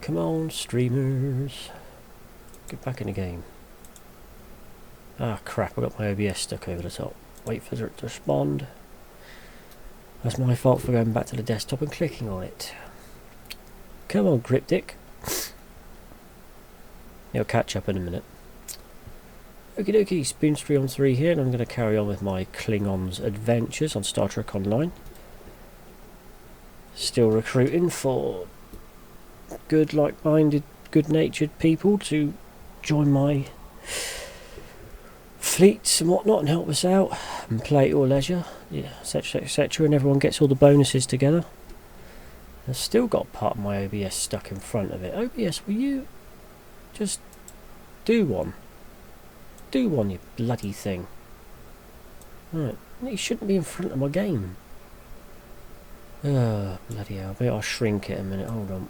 Come on, streamers. Get back in the game. Ah, crap, I got my OBS stuck over the top. Wait for it to respond. That's my fault for going back to the desktop and clicking on it. Come on, Cryptic. You'll catch up in a minute. Okie dokie, Spoonstream on 3 here, and I'm going to carry on with my Klingons adventures on Star Trek Online. Still recruiting for good, like-minded, good-natured people to join my fleets and whatnot and help us out and play at your leisure, yeah, etc, etc, and everyone gets all the bonuses together. I've still got part of my OBS stuck in front of it. OBS, will you just do one? Do one, you bloody thing. Right, you shouldn't be in front of my game. Oh, bloody hell. Maybe I'll shrink it a minute. Hold on.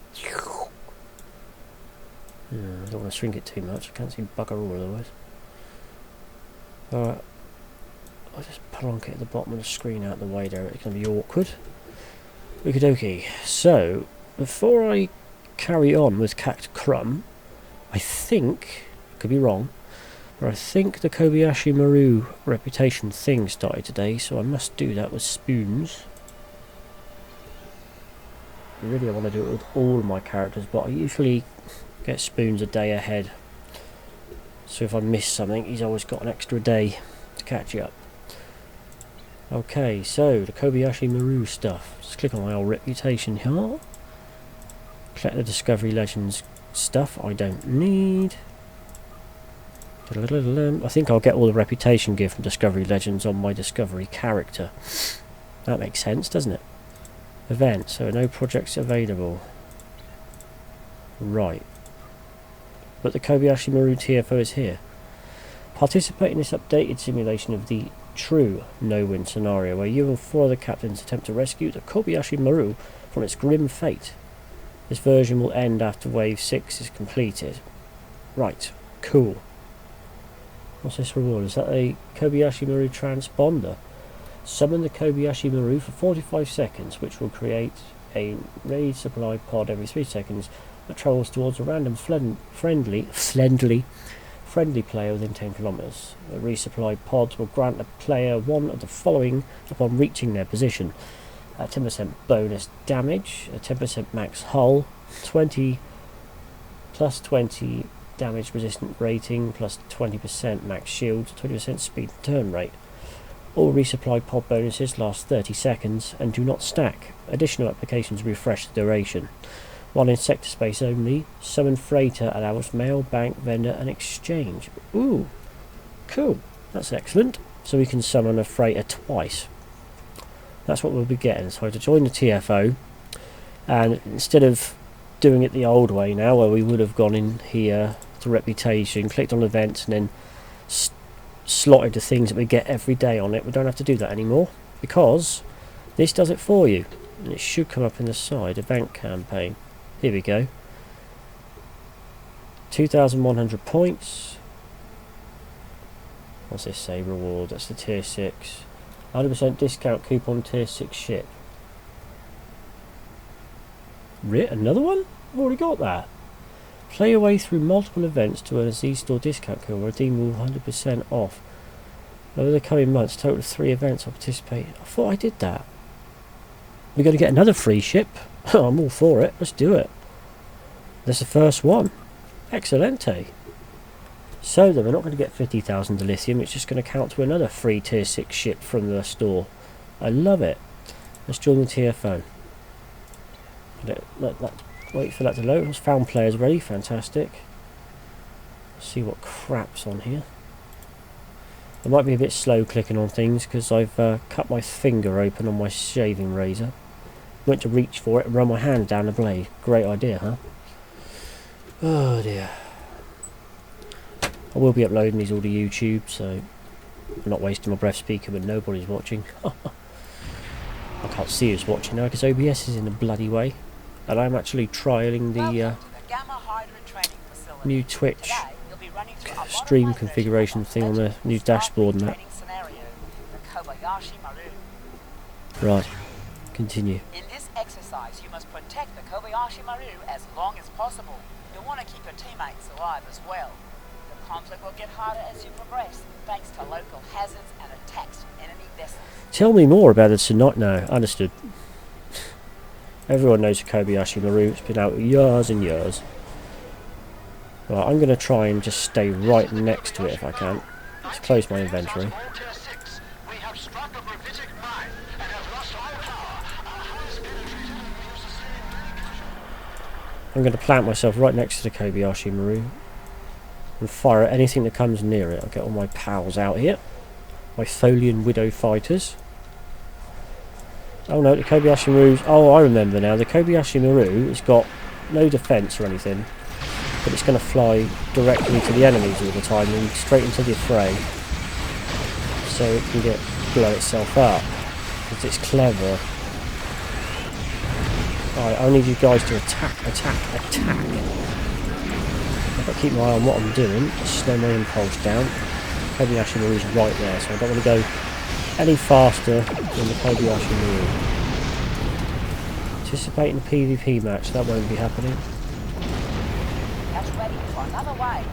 I don't want to shrink it too much. I can't see bugger all otherwise. Alright. I'll just plonk it at the bottom of the screen out the way there. It's going to be awkward. Okie dokie. So, before I carry on with Cact Crumb, I think, could be wrong, but I think the Kobayashi Maru reputation thing started today, so I must do that with spoons. Really, I want to do it with all my characters, but I usually get spoons a day ahead. So if I miss something, he's always got an extra day to catch you up. Okay, so the Kobayashi Maru stuff. Just click on my old reputation here. Collect the Discovery Legends stuff I don't need. I think I'll get all the reputation gear from Discovery Legends on my Discovery character. That makes sense, doesn't it? Event, so no projects available. Right. But the Kobayashi Maru TFO is here. Participate in this updated simulation of the true no-win scenario, where you and 4 other captains attempt to rescue the Kobayashi Maru from its grim fate. This version will end after Wave 6 is completed. Right, cool. What's this reward? Is that a Kobayashi Maru transponder? Summon the Kobayashi Maru for 45 seconds, which will create a raid supply pod every 3 seconds that travels towards a random friendly player within 10 kilometers. The resupply pods will grant the player one of the following upon reaching their position: a 10% bonus damage, a 10% max hull, 20 plus 20 damage resistant rating, plus 20% max shield, 20% speed and turn rate. All resupply pod bonuses last 30 seconds and do not stack. Additional applications refresh the duration. While in sector space only, summon freighter allows mail, bank, vendor and exchange. Ooh, cool. That's excellent. So we can summon a freighter twice. That's what we'll be getting. So to join the TFO, and instead of doing it the old way now, where we would have gone in here to reputation, clicked on events and then slotted the things that we get every day on it, we don't have to do that anymore, because this does it for you. And it should come up in the side, event campaign. Here we go. 2,100 points. What's this say? Reward. That's the tier 6. 100% discount coupon tier 6 ship. Another one? I've already got that. Play your way through multiple events to earn a Z-Store discount coupon redeemable 100% off. Over the coming months, total of 3 events I'll participate. I thought I did that. We're going to get another free ship. I'm all for it. Let's do it. That's the first one. Excelente. So then we're not going to get 50,000 dilithium. It's just going to count to another free tier 6 ship from the store. I love it. Let's join the TFO. Wait for that to load. Let's found players ready. Fantastic. Let's see what crap's on here. I might be a bit slow clicking on things because I've cut my finger open on my shaving razor. Went to reach for it and run my hand down the blade. Great idea, huh? Oh dear. I will be uploading these all to YouTube, so I'm not wasting my breath speaking when nobody's watching. I can't see who's watching now because OBS is in the bloody way. And I'm actually trialling the new Twitch stream configuration thing on the new dashboard and that. Right, continue. In this exercise, means you must protect the Kobayashi Maru as long as possible. You'll want to keep your teammates alive as well. The conflict will get harder as you progress, thanks to local hazards and attacks from enemy vessels. Tell me more about the tonight. No, understood. Everyone knows the Kobayashi Maru. It's been out years and years. Right, I'm going to try and just stay right next to it if I can. Let's close my inventory. I'm going to plant myself right next to the Kobayashi Maru and fire at anything that comes near it. I'll get all my pals out here. My Tholian Widow fighters. Oh no, the Kobayashi Maru's... Oh, I remember now. The Kobayashi Maru has got no defence or anything, but it's going to fly directly to the enemies all the time and straight into the fray, so it can blow itself up, because it's clever. Alright, I need you guys to attack. I've got to keep my eye on what I'm doing. Slow my impulse down. Kobayashi Maru's right there, so I don't want to go any faster than the Kobayashi Maru. Anticipating the PvP match, that won't be happening. That's ready for another wave.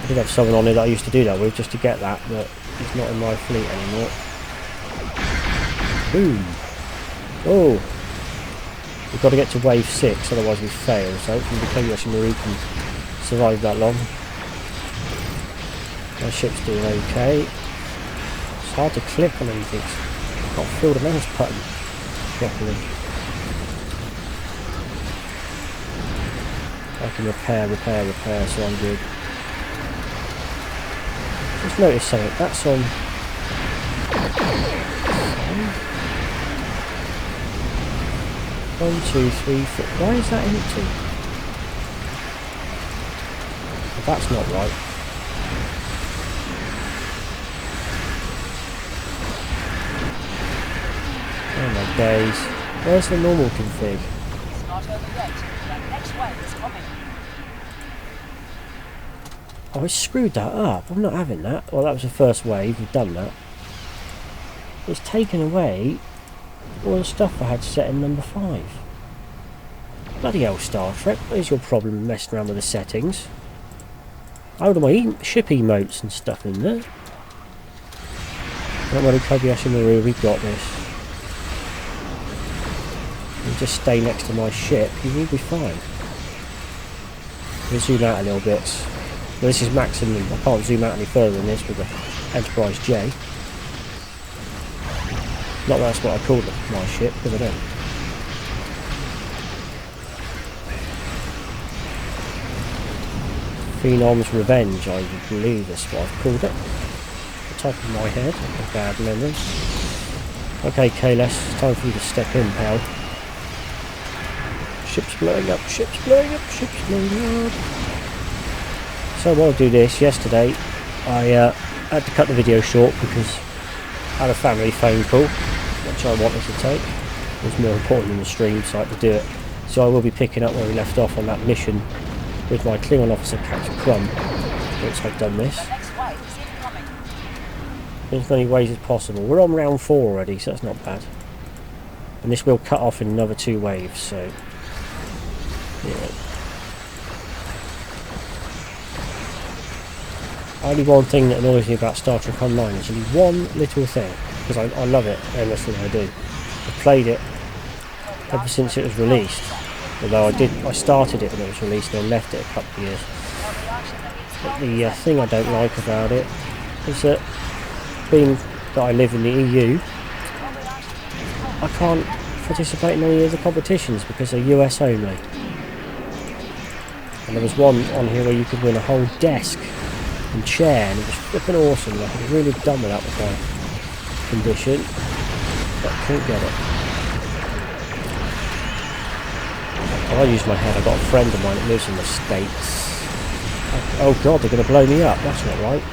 I did have someone on here that I used to do that with just to get that, but he's not in my fleet anymore. Boom! Oh! We've got to get to wave 6, otherwise we fail, so hopefully the Kobayashi Maru can survive that long. My ship's doing okay. It's hard to click on anything. I can't feel the mouse button properly. I can repair, so I'm good. Just noticed something. That's on... 1, 2, 3, 4. Why is that empty? Well, that's not right. Oh my days. Where's the normal config? It's not over yet. The next wave is coming. Oh, I screwed that up. I'm not having that. Well, that was the first wave. We've done that. It's taken away all the stuff I had set in number 5. Bloody hell, Star Trek. Where's your problem messing around with the settings? I ordered my ship emotes and stuff in there. Don't worry, Kobayashi Maru, we've got this. You just stay next to my ship, you will be fine. We'll zoom out a little bit. Well, this is maximum. I can't zoom out any further than this with the Enterprise J. Not that that's what I called my ship, because I don't. Phenom's Revenge, I believe that's what I've called it. The top of my head, a bad memory. Okay, Kayles, time for you to step in, pal. Ship's blowing up, ship's blowing up, ship's blowing up. So while I do this, yesterday I had to cut the video short because I had a family phone call which I wanted to take. It was more important than the stream, so I had to do it. So I will be picking up where we left off on that mission with my Klingon officer, Captain Crumb, once I've done this. The next wave is incoming. In as many ways as possible. We're on round 4 already, so that's not bad. And this will cut off in another 2 waves, so... yeah. Only one thing that annoys me about Star Trek Online is only one little thing, because I love it endlessly. I do. I've played it ever since it was released, although I started it when it was released and then left it a couple of years. But the thing I don't like about it is that, being that I live in the EU, I can't participate in any of the competitions because they're US only. And there was one on here where you could win a whole desk and chair, and it was flipping awesome. Like, I was really done with that with my condition, but I couldn't get it. I use my head. I've got a friend of mine that lives in the States. Oh god, they're going to blow me up. That's not right.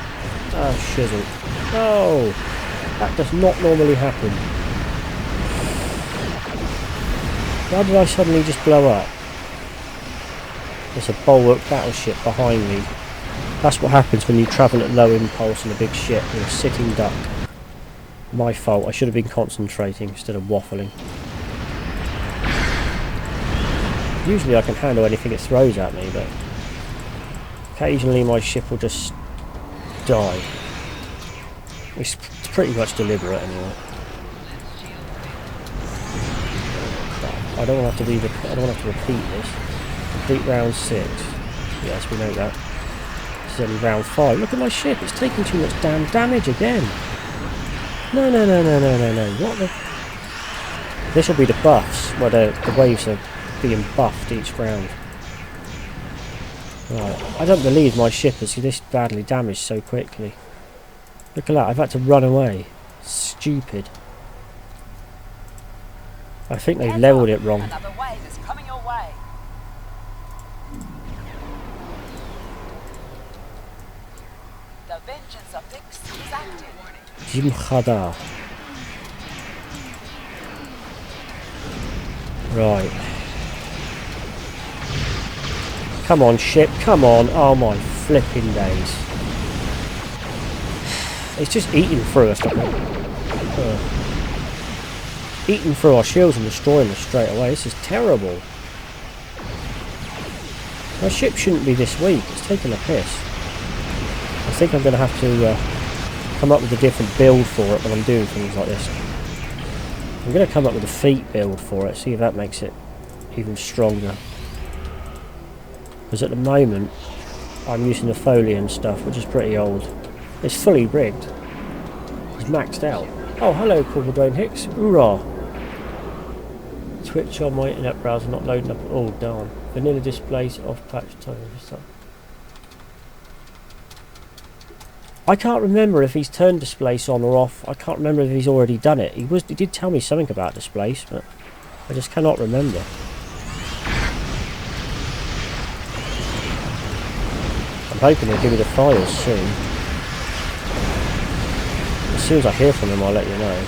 Oh shizzle. No! That does not normally happen. Why did I suddenly just blow up? There's a bulwark battleship behind me. That's what happens when you travel at low impulse in a big ship. You're a sitting duck. My fault. I should have been concentrating instead of waffling. Usually I can handle anything it throws at me, but occasionally my ship will just die. It's pretty much deliberate anyway. I don't want to have to repeat this. Complete round 6. Yes, we know that. This is only round 5. Look at my ship. It's taking too much damn damage again. No. What the? This will be the buffs, where the waves are being buffed each round. Right. I don't believe my ship is this badly damaged so quickly. Look at that. I've had to run away. Stupid. I think they've levelled it wrong. Another wave is coming your way. The vengeance of Vix is active. Jim Khadar. Right. Come on, ship. Come on. Oh my flipping days. It's just eating through us. Eating through our shields and destroying us straight away. This is terrible. My ship shouldn't be this weak. It's taking a piss. I think I'm going to have to come up with a different build for it when I'm doing things like this. I'm going to come up with a fleet build for it. See if that makes it even stronger. Because at the moment I'm using the Folian stuff, which is pretty old. It's fully rigged. It's maxed out. Oh, hello, Corporal Dwayne Hicks. Hoorah! Twitch on my internet browser not loading up. Oh, darn. Vanilla displays off patch time. I can't remember if he's turned displace on or off. I can't remember if he's already done it. He did tell me something about displace, but I just cannot remember. I'm hoping he'll give me the files soon. As soon as I hear from him, I'll let you know.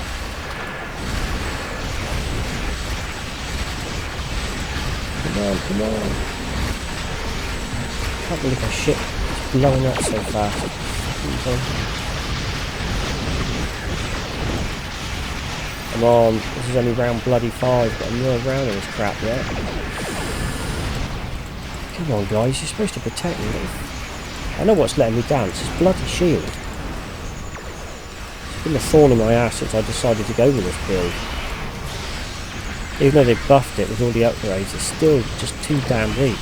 Come on. Can't believe my ship is blowing up so fast. Come on, this is only round bloody 5, but I'm not round in this crap yet. Come on guys, you're supposed to protect me. I know what's letting me down, it's this bloody shield. It's been a thorn in my ass since I decided to go with this build. Even though they buffed it with all the upgrades, it's still just too damn weak.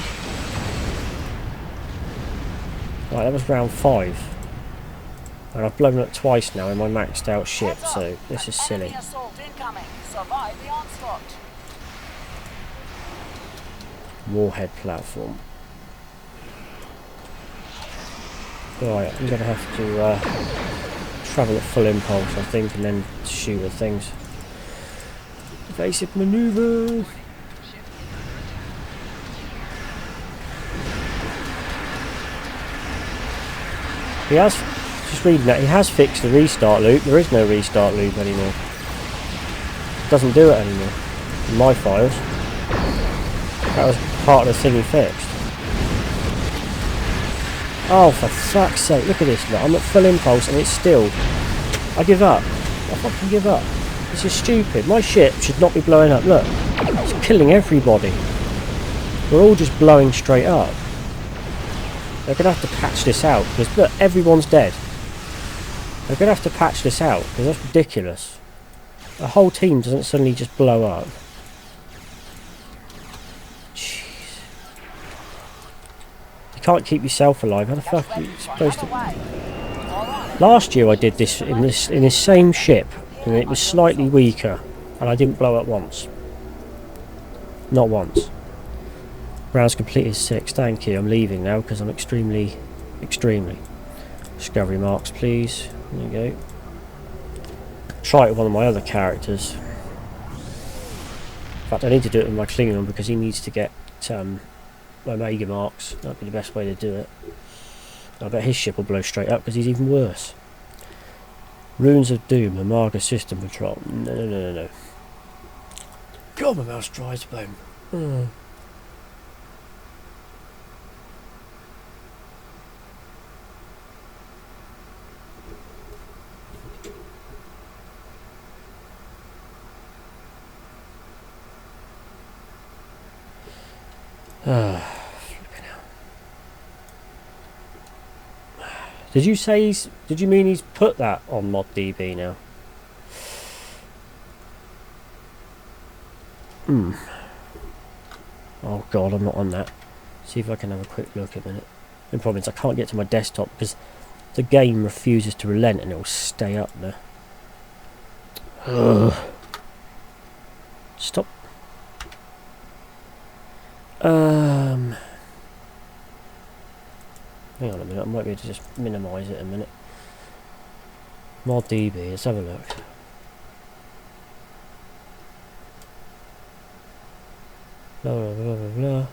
Right, that was round 5. And I've blown up twice now in my maxed out ship, so this is silly. Warhead platform. Right, I'm going to have to travel at full impulse, I think, and then shoot at things. Evasive manoeuvre. He has, just reading that, he has fixed the restart loop. There is no restart loop anymore. Doesn't do it anymore in my files. That was part of the thing he fixed. Oh, for fuck's sake, look at this. Look, I'm at full impulse and it's still... I give up. I fucking give up. This is stupid. My ship should not be blowing up. Look, it's killing everybody. We're all just blowing straight up. They're going to have to patch this out, because look, everyone's dead. They're going to have to patch this out, because that's ridiculous. The whole team doesn't suddenly just blow up. Jeez. You can't keep yourself alive. How the fuck are you supposed to... Last year I did this in this same ship, and it was slightly weaker, and I didn't blow up once. Not once. Rounds completed 6. Thank you. I'm leaving now because I'm extremely... Discovery marks, please. There you go. Try it with one of my other characters. In fact, I need to do it with my Klingon because he needs to get Omega marks. That'd be the best way to do it. I bet his ship will blow straight up because he's even worse. Runes of Doom, Omega System Control. No. God, my mouse dries bone. Flipping hell. Did you say he's... Did you mean he's put that on ModDB now? Oh god, I'm not on that. See if I can have a quick look a minute. The problem is I can't get to my desktop because the game refuses to relent and it will stay up there. Ugh. Stop. Hang on a minute, I might be able to just minimise it a minute. ModDB, let's have a look. Blah blah blah blah blah.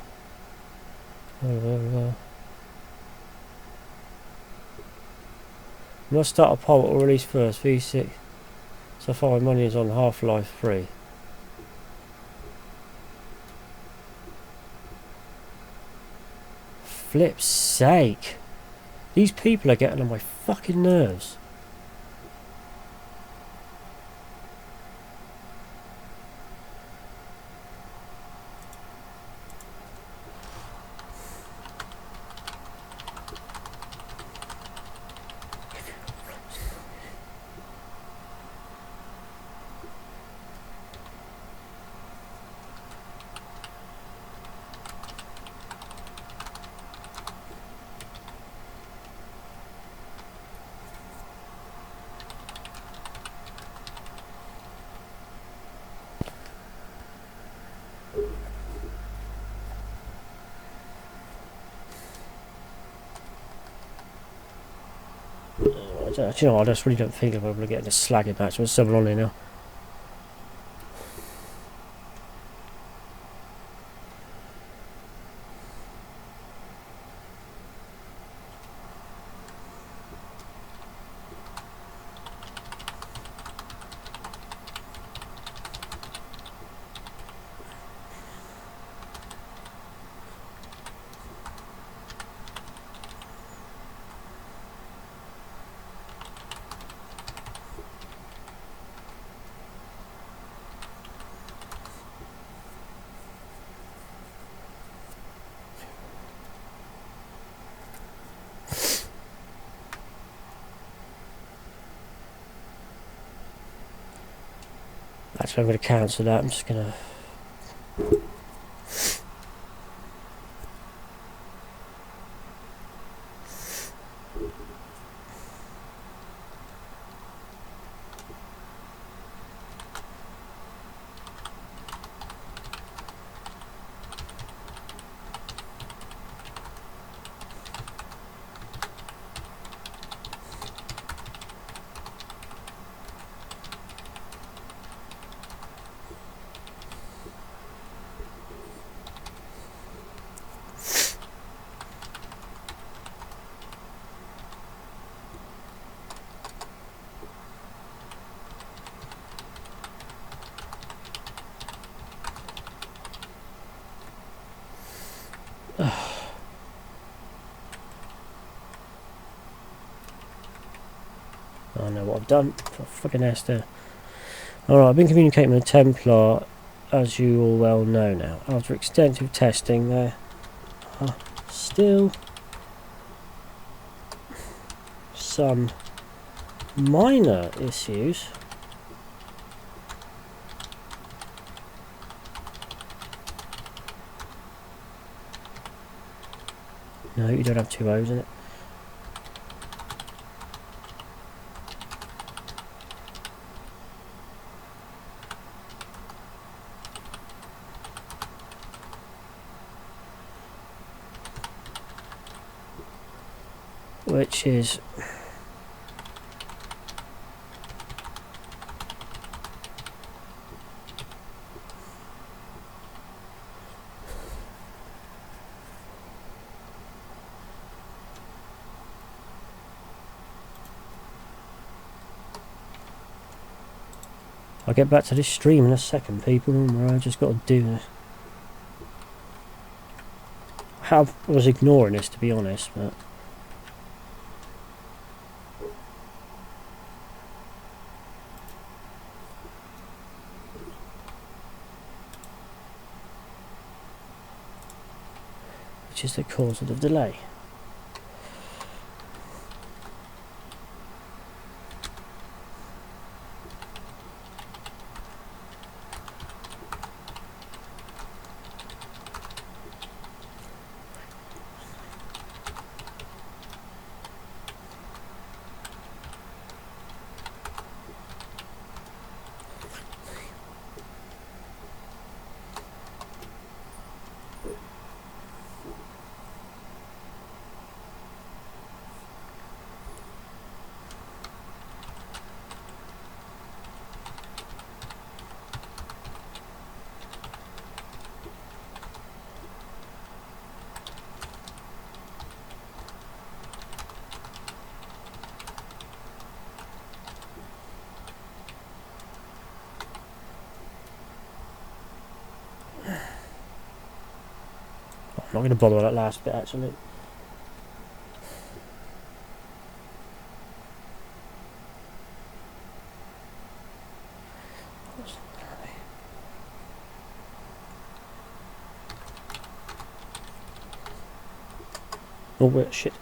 Blah blah blah. Must start a poll or release first, V6. So far my money is on Half-Life 3. Flip's sake. These people are getting on my fucking nerves. Do you know, I just really don't think I'm able to get this slagging match. There's someone on here now. Actually, I'm going to cancel that. I'm just going to... I know what I've done. For fucking ass there. Alright, I've been communicating with the Templar, as you all well know now. After extensive testing, there are still some minor issues. No, you don't have two O's in it. Which is I'll get back to this stream in a second, people. I just got to do this. I was ignoring this, to be honest, but which is the cause of the delay. I'm not going to bother with that last bit actually. Oh wait, shit.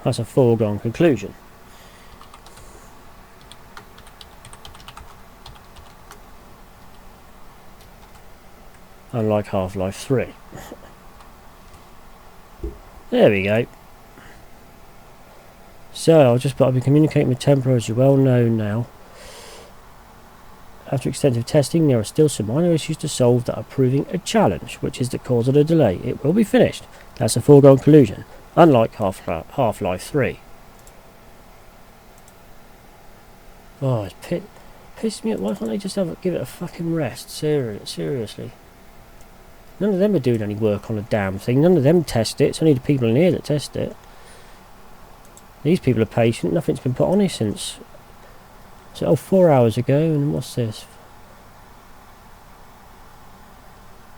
That's a foregone conclusion. Unlike Half-Life 3. There we go. So, I'll just put I've been communicating with Templar, as you're well known now. After extensive testing, there are still some minor issues to solve that are proving a challenge, which is the cause of the delay. It will be finished. That's a foregone conclusion, unlike Half-Life 3. Oh, it's pissed me off. Why can't they just give it a fucking rest? Seriously. None of them are doing any work on a damn thing. None of them test it. It's only the people in here that test it. These people are patient. Nothing's been put on it since... So, 4 hours ago. And what's this?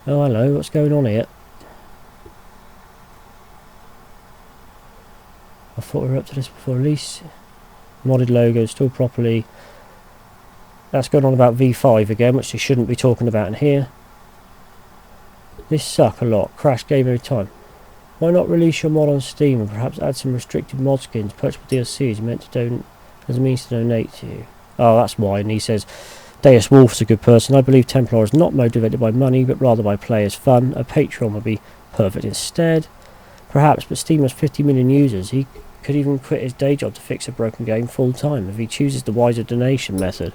Oh, hello. What's going on here? I thought we were up to this before release. Modded logo still properly. That's going on about V5 again, which they shouldn't be talking about in here. This suck a lot. Crash game every time. Why not release your mod on Steam and perhaps add some restricted mod skins? Purchasable DLCs meant to donate as a means to donate to you. Oh, that's why. And he says, Deus Wolf's a good person. I believe Templar is not motivated by money, but rather by players' fun. A Patreon would be perfect instead. Perhaps, but Steam has 50 million users. He could even quit his day job to fix a broken game full time if he chooses the wiser donation method.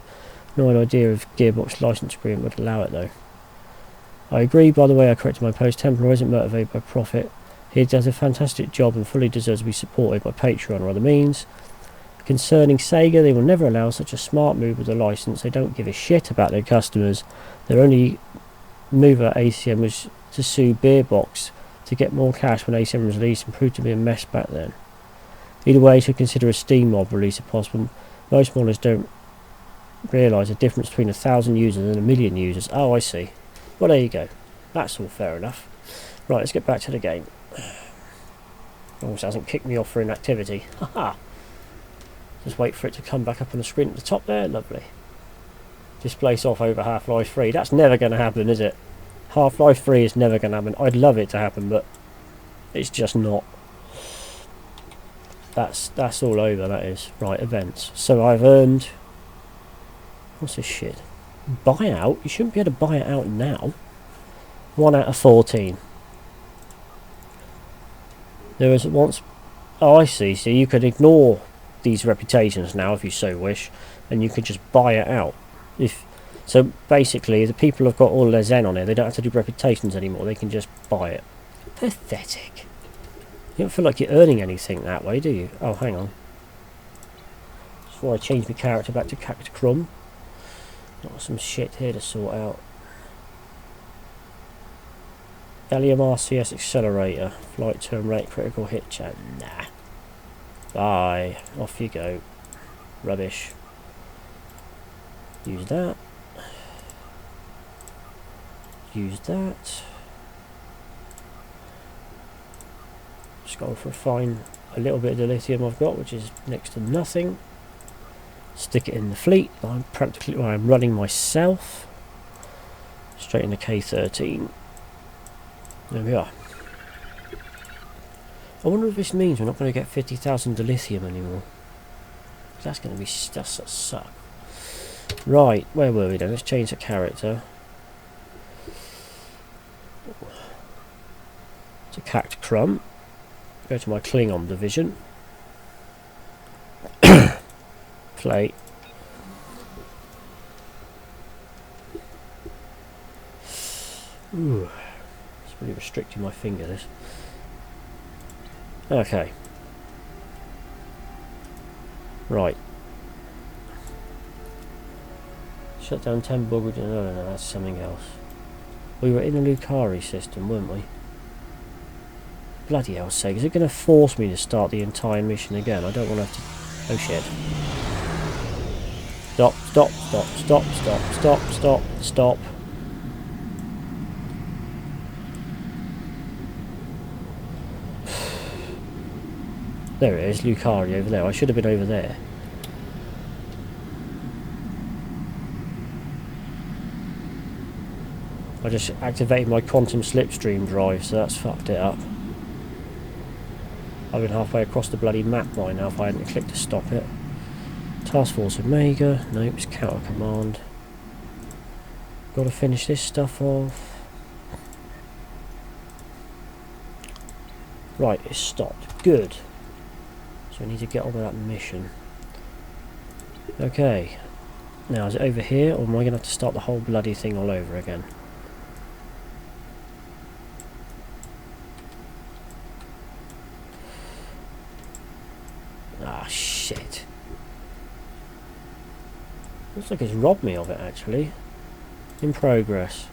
No idea if Gearbox license agreement would allow it though. I agree, by the way, I corrected my post. Templar isn't motivated by profit. He does a fantastic job and fully deserves to be supported by Patreon or other means. Concerning Sega, they will never allow such a smart move with a license. They don't give a shit about their customers. Their only move at ACM was to sue Beerbox to get more cash when ACM was released and proved to be a mess back then. Either way, you should consider a Steam mod release if possible. Most modders don't realise the difference between 1,000 users and 1 million users. Oh, I see. Well, there you go. That's all fair enough. Right, let's get back to the game. Almost hasn't kicked me off for inactivity. Haha. Just wait for it to come back up on the screen at the top there. Lovely. Displace off over Half-Life 3. That's never going to happen, is it? Half-Life 3 is never going to happen. I'd love it to happen, but it's just not. That's all over, that is. Right, events. So I've earned... What's this shit? Buyout? You shouldn't be able to buy it out now. 1 out of 14. There was once... Oh, I see. So you could ignore these reputations now if you so wish, and you could just buy it out. So basically, the people have got all their Zen on it. They don't have to do reputations anymore. They can just buy it. Pathetic. You don't feel like you're earning anything that way, do you? Oh, hang on. Before I change my character back to Cacticrum. Got some shit here to sort out. Gallium RCS accelerator. Flight turn rate, critical hit chat. Nah. Bye. Off you go. Rubbish. Use that. use that. Just go for a little bit of the lithium I've got, which is next to nothing. Stick it in the fleet. I'm running myself. Straight into K13. There we are. I wonder if this means we're not going to get 50,000 dilithium anymore. That's going to be that's a suck. Right, where were we then? Let's change the character to Cact Crumb. Go to my Klingon division. Play. Ooh, it's really restricting my finger, this. Okay. Right. Shut down 10 buggered. No, that's something else. We were in the Lucari system, weren't we? Bloody hell's sake, is it going to force me to start the entire mission again? I don't want to have to... Oh shit. Stop, stop, stop, stop, stop, stop, stop, stop. There it is, Lucari over there. I should have been over there. I just activated my quantum slipstream drive, so that's fucked it up. I've been halfway across the bloody map by now if I hadn't clicked to stop it. Task Force Omega. Nope, it's Counter Command. Got to finish this stuff off. Right, it's stopped. Good. So I need to get on with that mission. Okay. Now, is it over here, or am I going to have to start the whole bloody thing all over again? Ah, shit. Looks like it's robbed me of it, actually. In progress.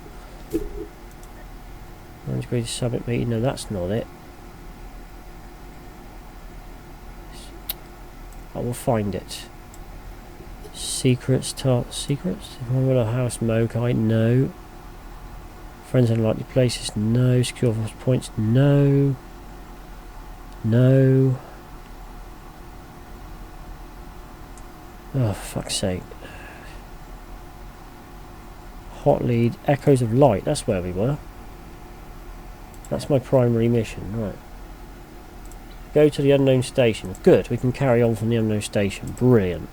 Orange Green Summit meeting. No, that's not it. I will find it. Secrets, secrets? Remember House Mokai? No. Friends in Unlikely Places? No. Secure Force Points? No. No. Oh, for fuck's sake. Hot Lead, Echoes of Light, that's where we were. That's my primary mission, right. Go to the unknown station. Good, we can carry on from the unknown station. Brilliant.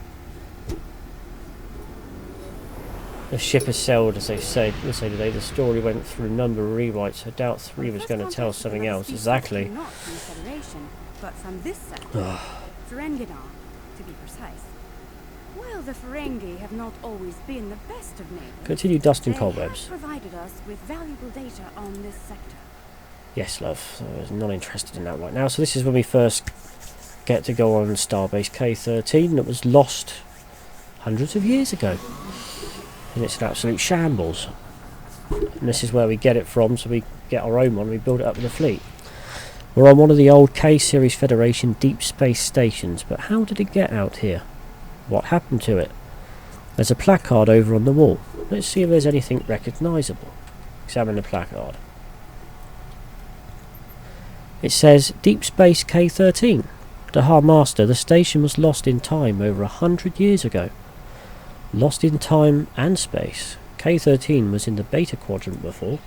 The ship has sailed, as they say today. The story went through a number of rewrites. I doubt 3 was going to tell something else. Exactly. Not from the Federation, but from this sector. Ferenginar, to be precise. Well, the Ferengi have not always been the best of neighbors. Continue dusting They cobwebs. have provided us with valuable data on this sector. Yes, love. I was not interested in that right now. So this is when we first get to go on Starbase K13 that was lost hundreds of years ago. And it's an absolute shambles. And this is where we get it from, so we get our own one, we build it up with a fleet. We're on one of the old K-Series Federation deep space stations, but how did it get out here? What happened to it? There's a placard over on the wall. Let's see if there's anything recognisable. Examine the placard. It says, Deep Space K13. Dahar Master, the station was lost in time over 100 years ago. Lost in time and space. K13 was in the Beta Quadrant before.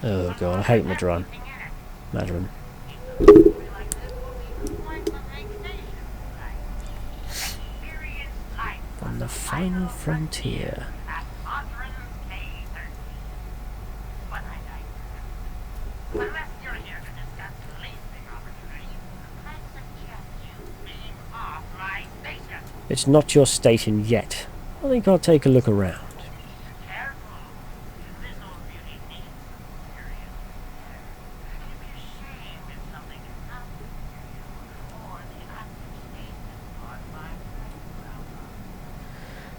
Oh god, I hate Madron. Madron. On the final frontier. It's not your station yet. I think I'll take a look around.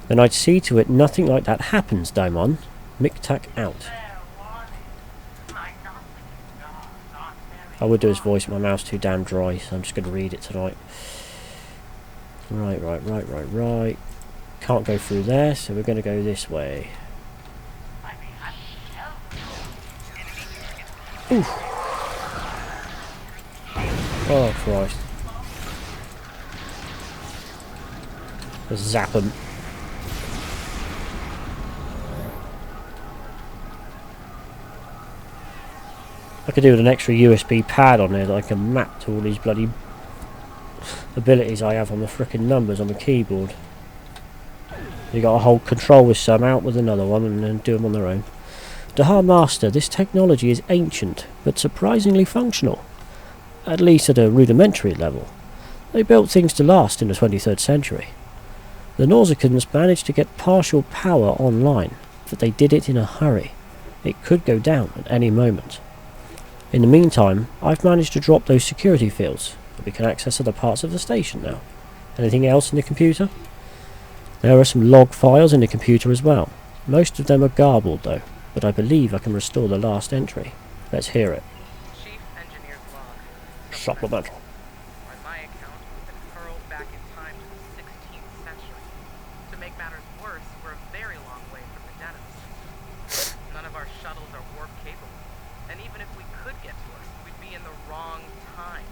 Then I'd see to it nothing like that happens, Daimon. Miktak out. I would do his voice, but my mouth's too damn dry, so I'm just going to read it tonight. Right. Can't go through there, so we're going to go this way. Oof. Oh Christ. Let's zap them. I could do with an extra USB pad on there that I can map to all these bloody abilities I have on the frickin' numbers on the keyboard. You got to hold control with some, out with another one, and then do them on their own. Dahar Master, this technology is ancient, but surprisingly functional. At least at a rudimentary level. They built things to last in the 23rd century. The Nausicaans managed to get partial power online, but they did it in a hurry. It could go down at any moment. In the meantime, I've managed to drop those security fields, but we can access other parts of the station now. Anything else in the computer? There are some log files in the computer as well. Most of them are garbled though, but I believe I can restore the last entry. Let's hear it. Chief Engineer's log. Supplemental. By my account, we've been hurled back in time to the 16th century. To make matters worse, we're a very long way from the Denos. None of our shuttles are warp capable, and even if we could get to us, we'd be in the wrong time.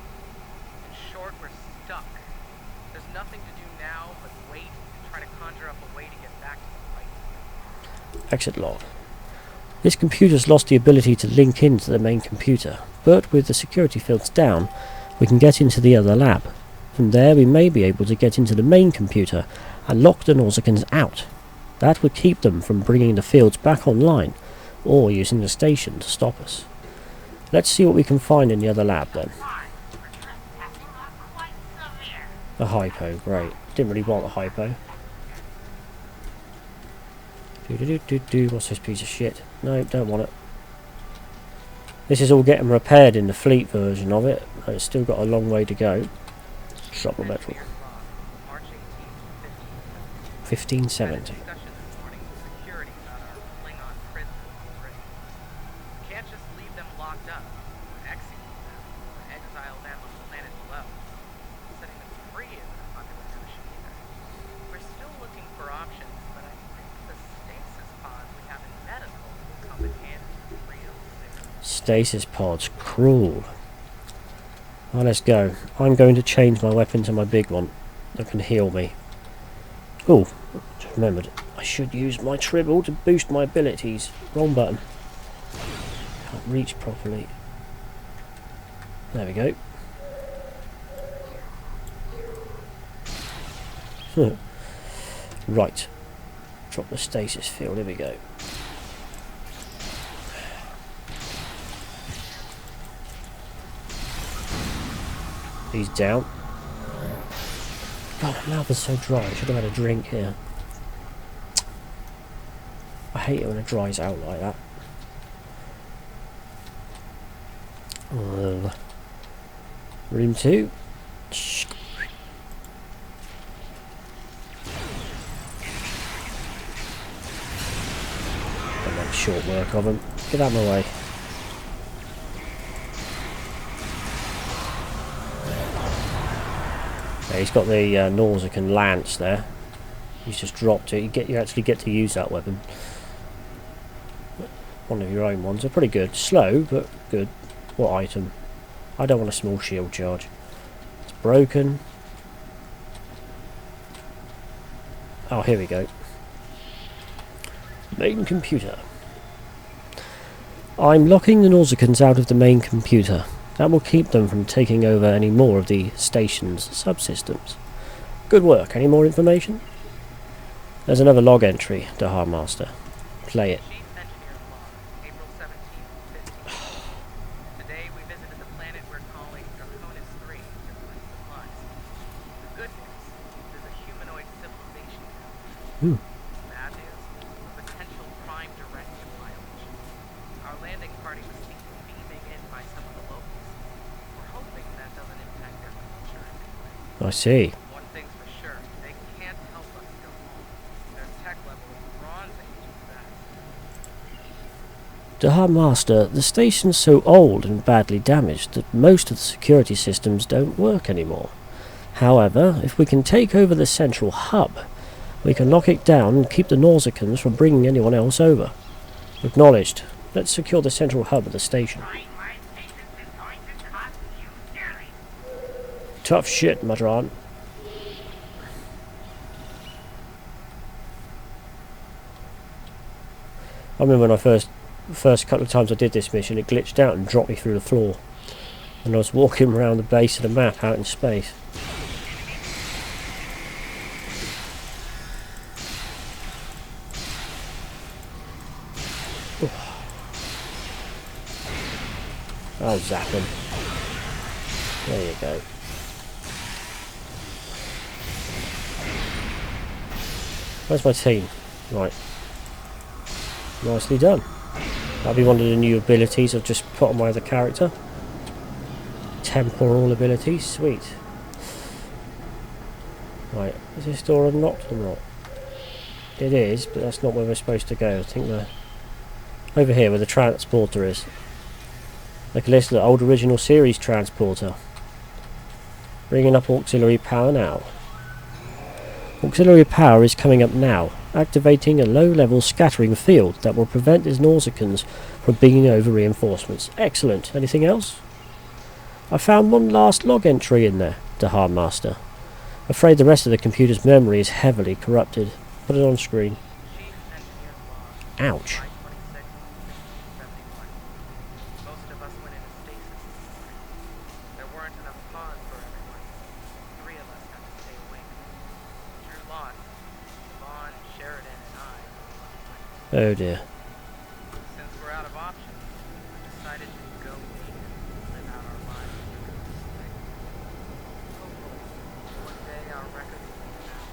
In short, we're stuck. There's nothing to do now but wait and try to conjure up a way to get back to the light. Exit log. This computer's lost the ability to link into the main computer, but with the security fields down, we can get into the other lab. From there we may be able to get into the main computer and lock the Nausicaans out. That would keep them from bringing the fields back online, or using the station to stop us. Let's see what we can find in the other lab then. A hypo, great. Didn't really want a hypo. What's this piece of shit? No, don't want it. This is all getting repaired in the fleet version of it. It's still got a long way to go. Supplemental. 1570. Discussion this morning with security about our Klingon prisoners already. We can't just leave them locked up, or execute them, or exile them on the planet below. Setting them free isn't a popular notion either. We're still looking for options, but I think the stasis pods we have in medical will come in handy real soon. Stasis pods, cruel. Well, let's go. I'm going to change my weapon to my big one that can heal me. Oh, just remembered, I should use my tribble to boost my abilities. Wrong button. Can't reach properly. There we go. Right. Drop the stasis field, here we go. He's down. God, my mouth is so dry. I should have had a drink here. I hate it when it dries out like that. Room 2. I'll make short work of him. Get out of my way. Yeah, he's got the Nausicaan lance there. He's just dropped it. You actually get to use that weapon. One of your own ones. They're pretty good. Slow, but good. What item? I don't want a small shield charge. It's broken. Oh, here we go. Main computer. I'm locking the Nausicaans out of the main computer. That will keep them from taking over any more of the station's subsystems. Good work. Any more information? There's another log entry, Dahar Master. Play it. Chief Engineer's log, April 17th, 15th. Today we visited the planet we're calling Draconis 3 to collect supplies. The good news, there's a humanoid civilization now. Bad news, a potential prime directive violation. Our landing party was seen beaming in by some of the locals. We're hoping that doesn't impact their culture in any way. I see. One thing's for sure, they can't help us go home. Their tech level is Bronze Age at best. Dahar Master, the station's so old and badly damaged that most of the security systems don't work anymore. However, if we can take over the central hub, We can lock it down and keep the Nausicans from bringing anyone else over. Acknowledged. Let's secure the central hub of the station. Tough shit, Madron. I remember when I first couple of times I did this mission, it glitched out and dropped me through the floor. And I was walking around the base of the map out in space. I'll zap him. There you go. Where's my team? Right. Nicely done. That'll be one of the new abilities I've just put on my other character. Temporal abilities. Sweet. Right. Is this door unlocked or not? It is, but that's not where we're supposed to go. I think we're over here where the transporter is. Like a list of the old original series transporter. Bringing up auxiliary power now. Auxiliary power is coming up now, activating a low-level scattering field that will prevent these Nausicans from bringing over reinforcements. Excellent. Anything else? I found one last log entry in there, Dahar Master. Afraid the rest of the computer's memory is heavily corrupted. Put it on screen. Ouch. Oh dear. Since we're out of options, we decided to go vegan and live out our lives in the state. Hopefully, one day our records will be found,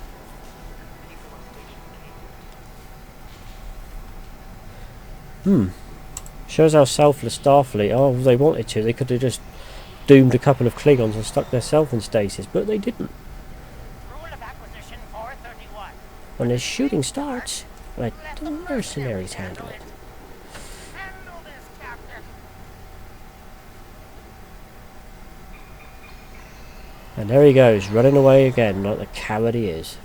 and the people of Station King. Shows how selfless Starfleet are. If they wanted to, they could have just doomed a couple of Klingons and stuck themselves in stasis, but they didn't. Rule of acquisition 431. When the shooting starts, let the mercenaries handle it. Handle this, Captain. And there he goes, running away again like the coward he is.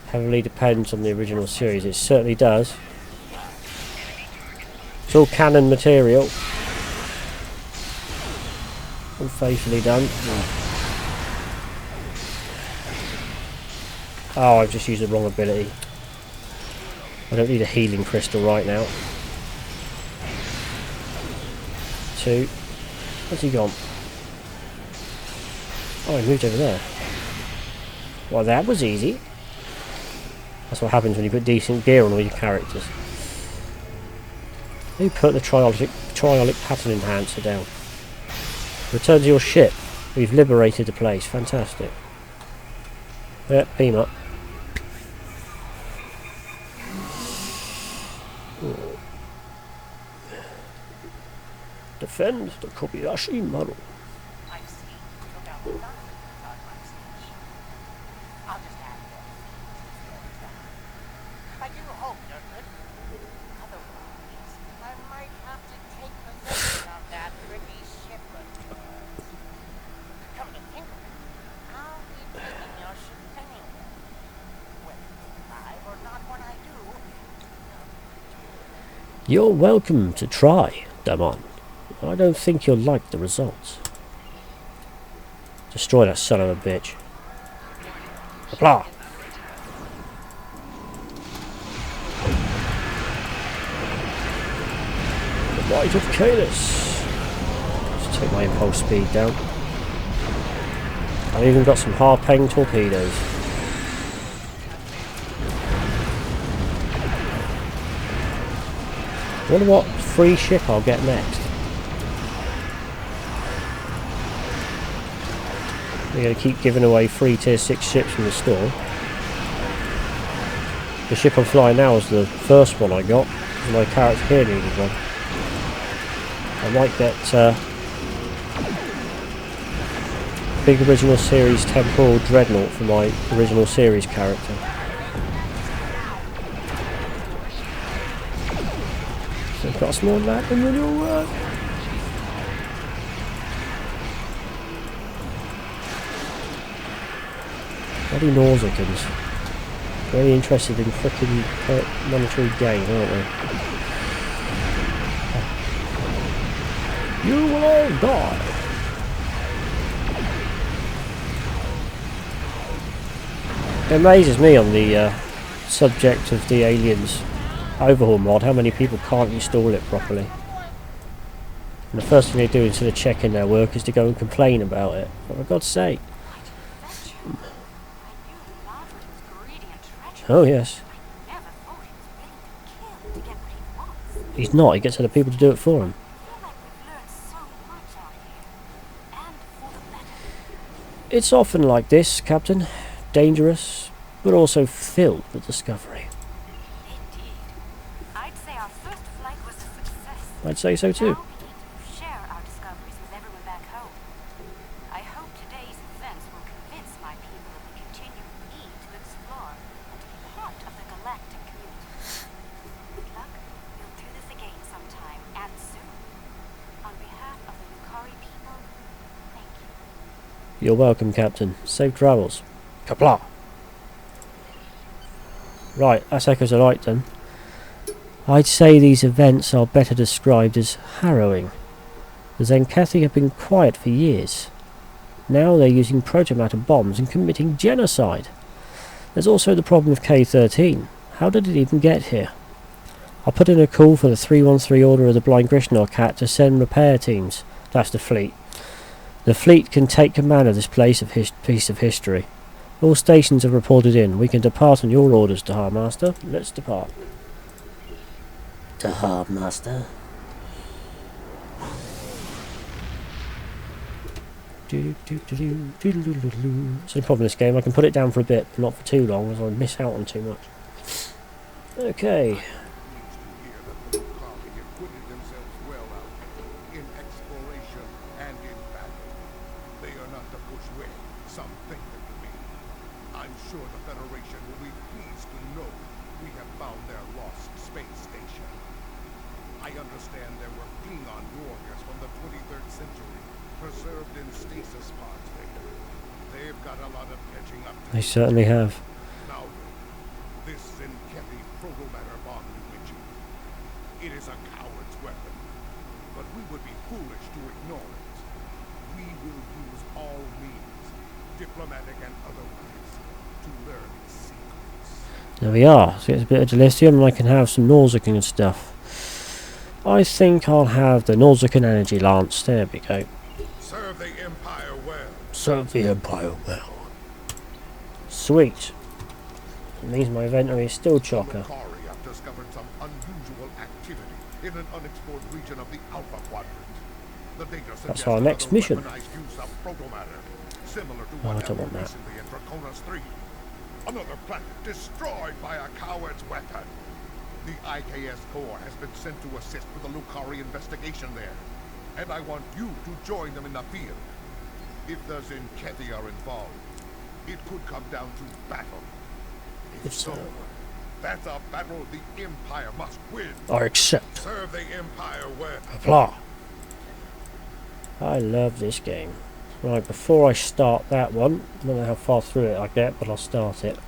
Heavily depends on the original series, it certainly does. It's all canon material. All faithfully done. Oh, I've just used the wrong ability. I don't need a healing crystal right now. 2. Where's he gone? Oh, he moved over there. Well, that was easy. That's what happens when you put decent gear on all your characters. Who put the triolic pattern enhancer down? Return to your ship. We've liberated the place. Fantastic. Yep, beam up. Defend the Kobayashi model. I see. Took out the gun on my speech. I'll just add this. I do hope you're good. Otherwise, I might have to take possession of that tricky ship of yours. Come to think of it, I'll be taking your ship anyway. Whether you arrive or not when I do. You're welcome to try, Damon. I don't think you'll like the results. Destroy that son of a bitch. Apply. The Light of Canis. Let's take my impulse speed down. I've even got some hard-paying torpedoes. I wonder what free ship I'll get next. They're going to keep giving away free tier 6 ships from the store. The ship I'm flying now is the first one I got, because my character here needed one. I might get big original series temporal dreadnought for my original series character. So I've got some more lap and then it'll work. Bloody Nausicans. Very interested in frickin' monetary gain, aren't they? You will all die. It amazes me on the subject of the Aliens overhaul mod how many people can't install it properly. And the first thing they do instead of checking their work is to go and complain about it. For God's sake. Oh yes. He's not, he gets other people to do it for him. It's often like this, Captain. Dangerous, but also filled with discovery. Indeed. I'd say our first flight was a success. I'd say so too. Now we need to share our discoveries with everyone back home. I hope today's events will convince my people of the continued need to explore and be part of the galactic community. Good luck. We'll do this again sometime, and soon. On behalf of the Lucari people, thank you. You're welcome, Captain. Safe travels. Kapla! Right, that's Echoes of Light then. I'd say these events are better described as harrowing. The Zenkethi have been quiet for years. Now they're using protomatter bombs and committing genocide. There's also the problem of K-13. How did it even get here? I'll put in a call for the 313 Order of the Blind Grishnor Cat to send repair teams. That's the fleet. The fleet can take command of this piece of history. All stations have reported in. We can depart on your orders, Dahar Master. Let's depart. Dahar Master. It's the problem with this game. I can put it down for a bit, but not for too long, as I miss out on too much. Okay. I understand there were Klingon warriors from the 23rd century, preserved in stasis pods there. They've got a lot of catching up to. They certainly have. Now, this Zenkethi protomatter bomb you mentioned, it is a coward's weapon, but we would be foolish to ignore it. We will use all means, diplomatic and otherwise, to learn its secrets. There we are. So it's a bit of dilithium and I can have some Nausicaan and stuff. I think I'll have the Nausicaan Energy Lance. There we go. Serve the Empire well. Serve the Empire well. Sweet. It means my inventory is still chocker. Lucari have discovered some unusual activity in an unexplored region of the Alpha Quadrant. The data That's our next mission. Use of protomatter, similar to Oh, I what don't want happened that. recently in Draconis 3. Another planet destroyed by a coward's weapon. The IKS Corps has been sent to assist with the Lucari investigation there, and I want you to join them in the field. If the Zenkethi are involved, it could come down to battle. If so, that's a battle the Empire must win. I accept. Serve the Empire well. Blah. I love this game. Right, before I start that one, I don't know how far through it I get, but I'll start it.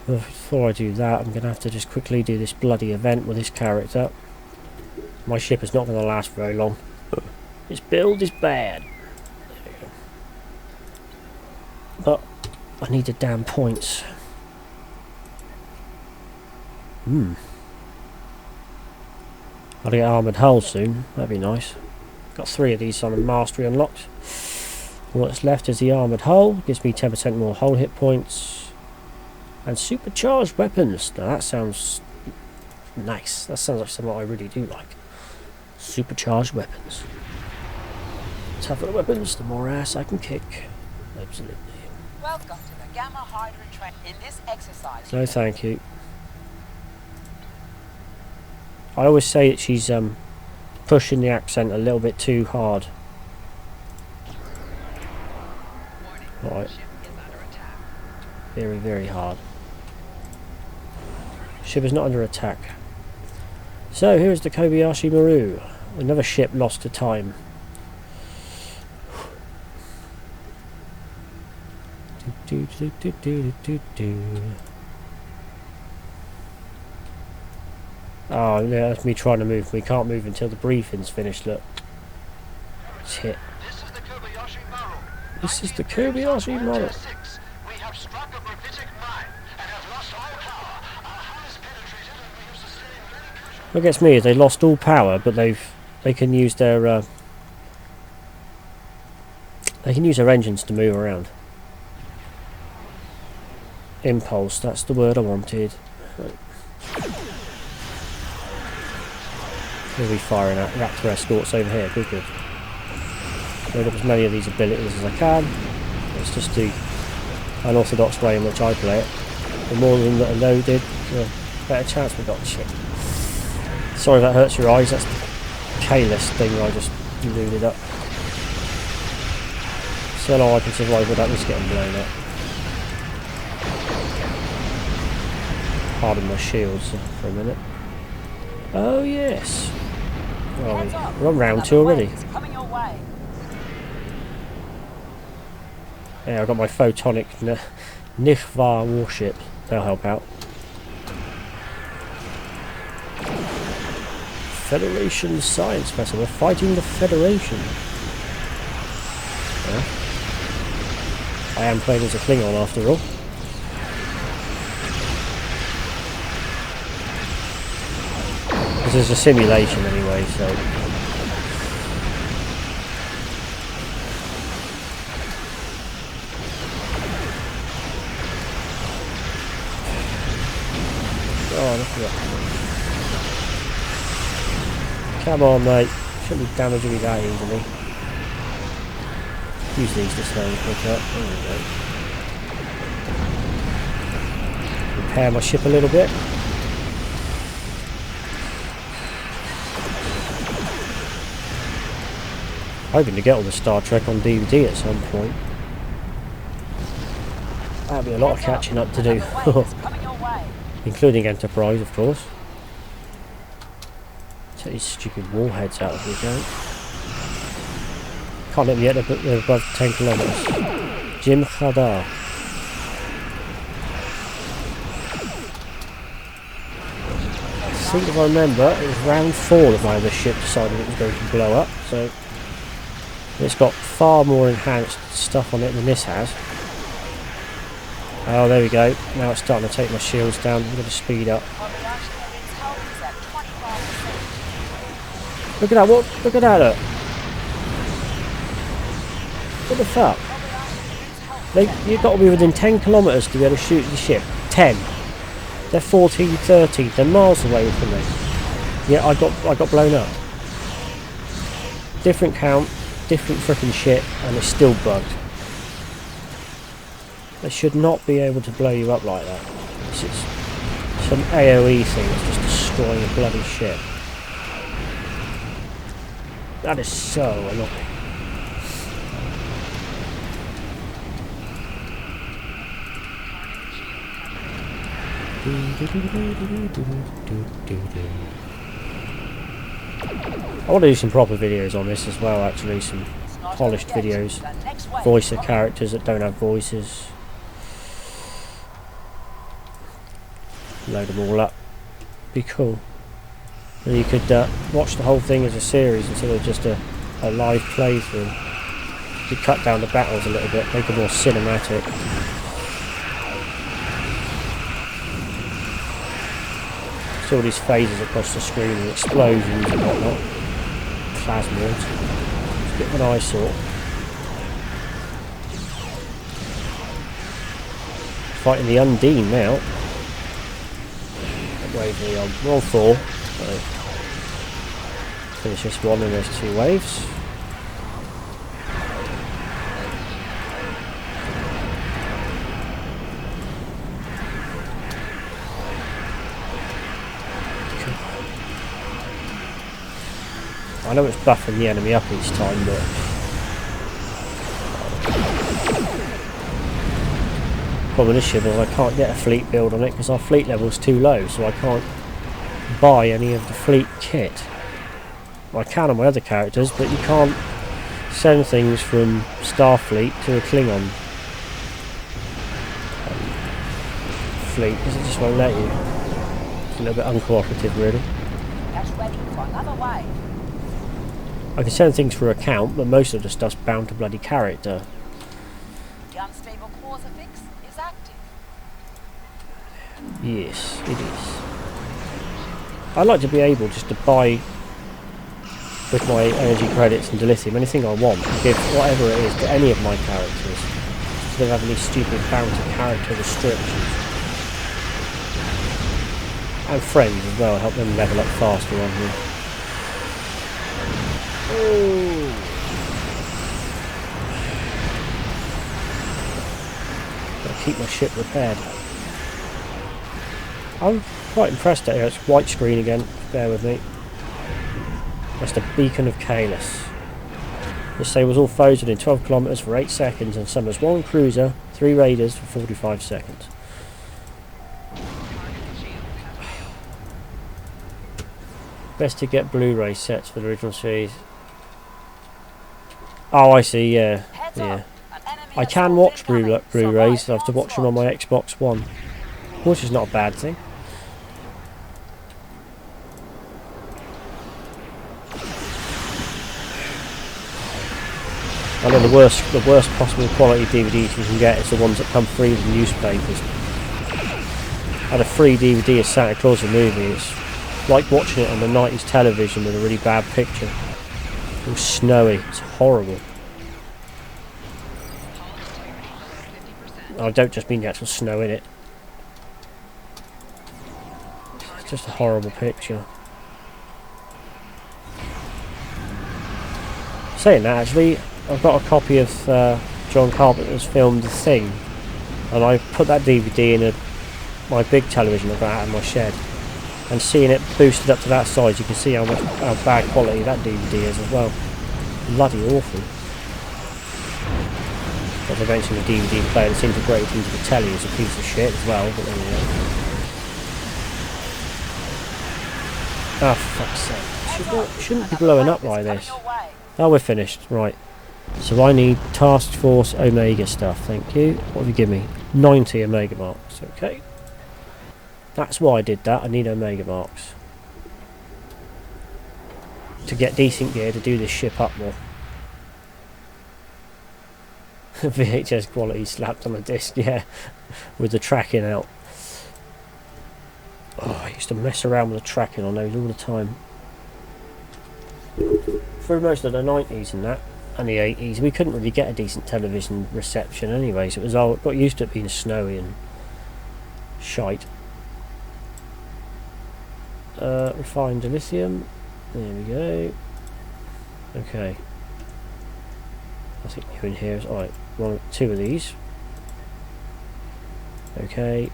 Before I do that, I'm going to have to just quickly do this bloody event with this character. My ship is not going to last very long. Its build is bad. There we go. But I need the damn points. I'll get armoured hull soon. That'd be nice. Got 3 of these on the mastery unlocked. What's left is the armoured hull. Gives me 10% more hull hit points. And supercharged weapons. Now that sounds nice. That sounds like something I really do like. Supercharged weapons. The tougher the weapons, the more ass I can kick. Absolutely. Welcome to the Gamma Hydra Trend. In this exercise, No thank you. I always say that she's pushing the accent a little bit too hard. Right. Very, very hard. Ship is not under attack. So here's the Kobayashi Maru. Another ship lost to time. Oh, yeah, that's me trying to move. We can't move until the briefing's finished, look. Shit. This is the Kobayashi Maru. This is the Kobayashi Maru. 6. We have struck a gravitic mine and have lost all power. Our hull is penetrated and we have sustained many casualties. What gets me is they lost all power, but they can use their engines to move around. Impulse, that's the word I wanted. Right. We'll be firing at Raptor escorts over here. Good, good. Load up as many of these abilities as I can. It's just the unorthodox way in which I play it. The more of them that are loaded, the better chance we've got. Shit. Sorry if that hurts your eyes. That's the K-list thing I just looted up. So long I can survive without this getting blown up. Pardon my shields for a minute. Oh yes. Well, we're on round 2 already. Coming your way. Yeah, I've got my photonic Nihva warship. They'll help out. Federation science vessel. We're fighting the Federation. Yeah. I am playing as a Klingon after all. This is a simulation anyway, so... Oh, look at that. Come on, mate. Shouldn't be damaging me that easily. Use these to slow and pick up. There we go. Repair my ship a little bit. Hoping to get all the Star Trek on DVD at some point. That'll be a lot of catching up to do. Coming your way. Including Enterprise, of course. Take these stupid warheads out of the game. Can't let me get they're above 10 kilometers. Jim Khadar. I think if I remember, it was round 4 that my other ship decided it was going to blow up, so it's got far more enhanced stuff on it than this has. Oh, there we go. Now it's starting to take my shields down. I'm going to speed up. Look at that! Look at that! Look. What the fuck? You've got to be within 10 kilometers to be able to shoot the ship. 10. They're 14, 13. They're miles away from me. Yeah, I got blown up. Different count, different frickin' shit, and it's still bugged. They should not be able to blow you up like that. It's some AOE thing that's just destroying a bloody ship. That is so annoying. I want to do some proper videos on this as well, actually, some polished videos. Voice of characters that don't have voices. Load them all up. Be cool. And you could watch the whole thing as a series instead of just a live playthrough. You could cut down the battles a little bit, make them more cinematic. See all these phases across the screen and explosions and whatnot. Plasmoids. It's a bit of an eyesore. Fighting the Undine now. Wave me on. We're on 4. So finish this one and there's 2 waves. I know it's buffing the enemy up each time, but problem with this ship is I can't get a fleet build on it because our fleet level's too low, so I can't buy any of the fleet kit. I can on my other characters, but you can't send things from Starfleet to a Klingon fleet because it just won't let you. It's a little bit uncooperative, really. Dash ready for another wave. I can send things through account, but most of the stuff's bound to bloody character. The unstable cause affix is active. Yes, it is. I'd like to be able just to buy, with my energy credits and dilithium, anything I want, and give whatever it is to any of my characters. So they don't have any stupid bound to character restrictions. And friends as well, help them level up faster on me. Oh. Gotta keep my ship repaired. I'm quite impressed at it. It's white screen again, bear with me. That's the Beacon of Kalis. This sail was all frozen in 12 kilometers for 8 seconds and summons 1 cruiser, 3 raiders for 45 seconds. Best to get Blu-ray sets for the original series. Oh, I see, yeah. Yeah. I can watch Blu-rays, I have to watch them on my Xbox One, which is not a bad thing. I know the worst possible quality DVDs you can get is the ones that come free with newspapers. I had a free DVD of Santa Claus the movie. It's like watching it on the 90s television with a really bad picture. It was snowy. It's horrible. I don't just mean the actual snow in it. It's just a horrible picture. Saying that, actually, I've got a copy of John Carpenter's film The Thing, and I put that DVD in my big television I've got out in my shed, and seeing it boosted up to that size, you can see how bad quality that DVD is as well. Bloody awful. Because eventually the DVD player that's integrated into the telly is a piece of shit as well, but there we go. Oh, fuck's sake. Shouldn't be blowing up like this. Oh, we're finished. Right. So I need Task Force Omega stuff, thank you. What have you given me? 90 Omega marks, okay. That's why I did that, I need Omega marks. To get decent gear to do this ship up more. VHS quality slapped on a disc, yeah. With the tracking out. Oh, I used to mess around with the tracking on those all the time. Through most of the 90s and that. And the 80s, we couldn't really get a decent television reception anyway, so it was all got used to it being snowy and shite. Refined dilithium, there we go. Okay, I think you in here is alright. 2 of these. Okay,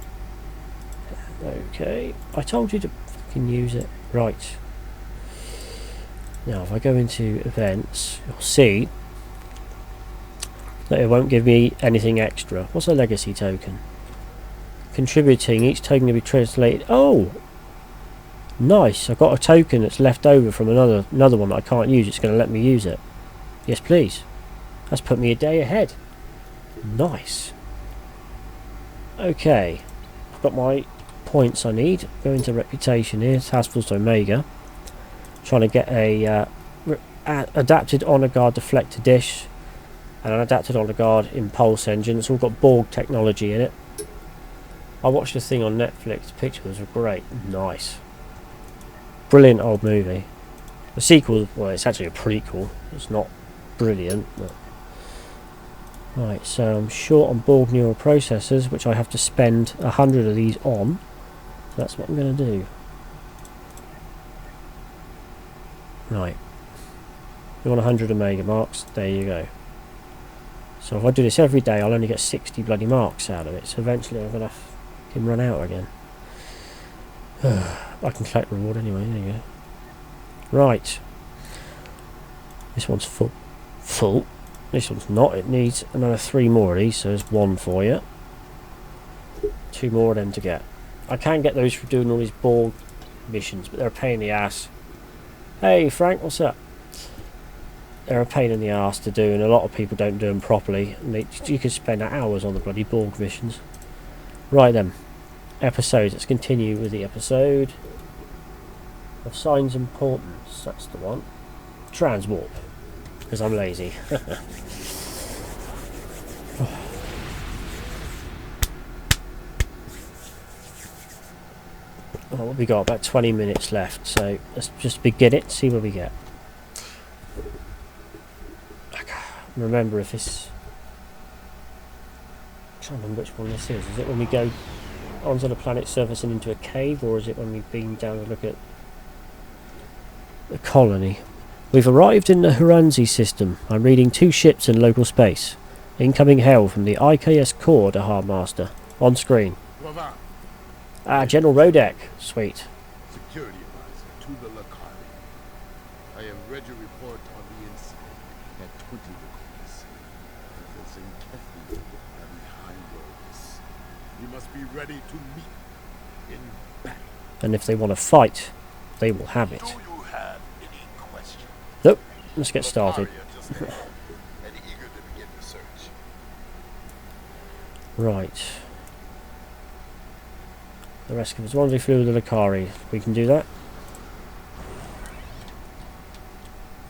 okay. I told you to fucking use it. Right. Now, if I go into events, you'll see that it won't give me anything extra. What's a legacy token? Contributing, each token can be translated. Oh! Nice, I've got a token that's left over from another one that I can't use. It's going to let me use it. Yes, please. That's put me a day ahead. Nice. Okay, I've got my points I need. Go into reputation here, Task Force Omega. Trying to get a adapted honor guard deflector dish and an adapted honor guard impulse engine. It's all got Borg technology in it. I watched a thing on Netflix. The pictures were great. Nice. Brilliant old movie. The sequel, well, it's actually a prequel. It's not brilliant, but right. So I'm short on Borg neural processors, which I have to spend 100 of these on. So that's what I'm going to do. Right, you want 100 Omega marks, there you go. So if I do this every day, I'll only get 60 bloody marks out of it, so eventually I'm going to fucking run out again. I can collect reward anyway, there you go. Right, this one's full, this one's not, it needs another 3 more of these, so there's 1 for you. 2 more of them to get. I can get those for doing all these Borg missions, but they're a pain in the ass. Hey Frank, what's up? They're a pain in the arse to do, and a lot of people don't do them properly. And you could spend hours on the bloody Borg missions. Right then, episodes. Let's continue with the episode. Of signs importance, that's the one. Transwarp, because I'm lazy. Well, what we got? About 20 minutes left, so let's just begin it, see what we get. I can't remember if this... I'm trying to remember which one this is. Is it when we go onto the planet's surface and into a cave, or is it when we beam down to look at the colony? We've arrived in the Huranzi system. I'm reading 2 ships in local space. Incoming hail from the IKS core, the Hardmaster. On screen. Lavant, Ah, General Rodek. Sweet. security advisor to the Lucari. I have read your report on the incident at 20 degrees. Professor Keffi are behind all this. You must be ready to meet in battle. And if they want to fight, they will have it. Do you have any questions? Nope. Let's get started. Lucari are just there and eager to begin the search. Right. The rest of us. Once we flew with the Lucari, we can do that.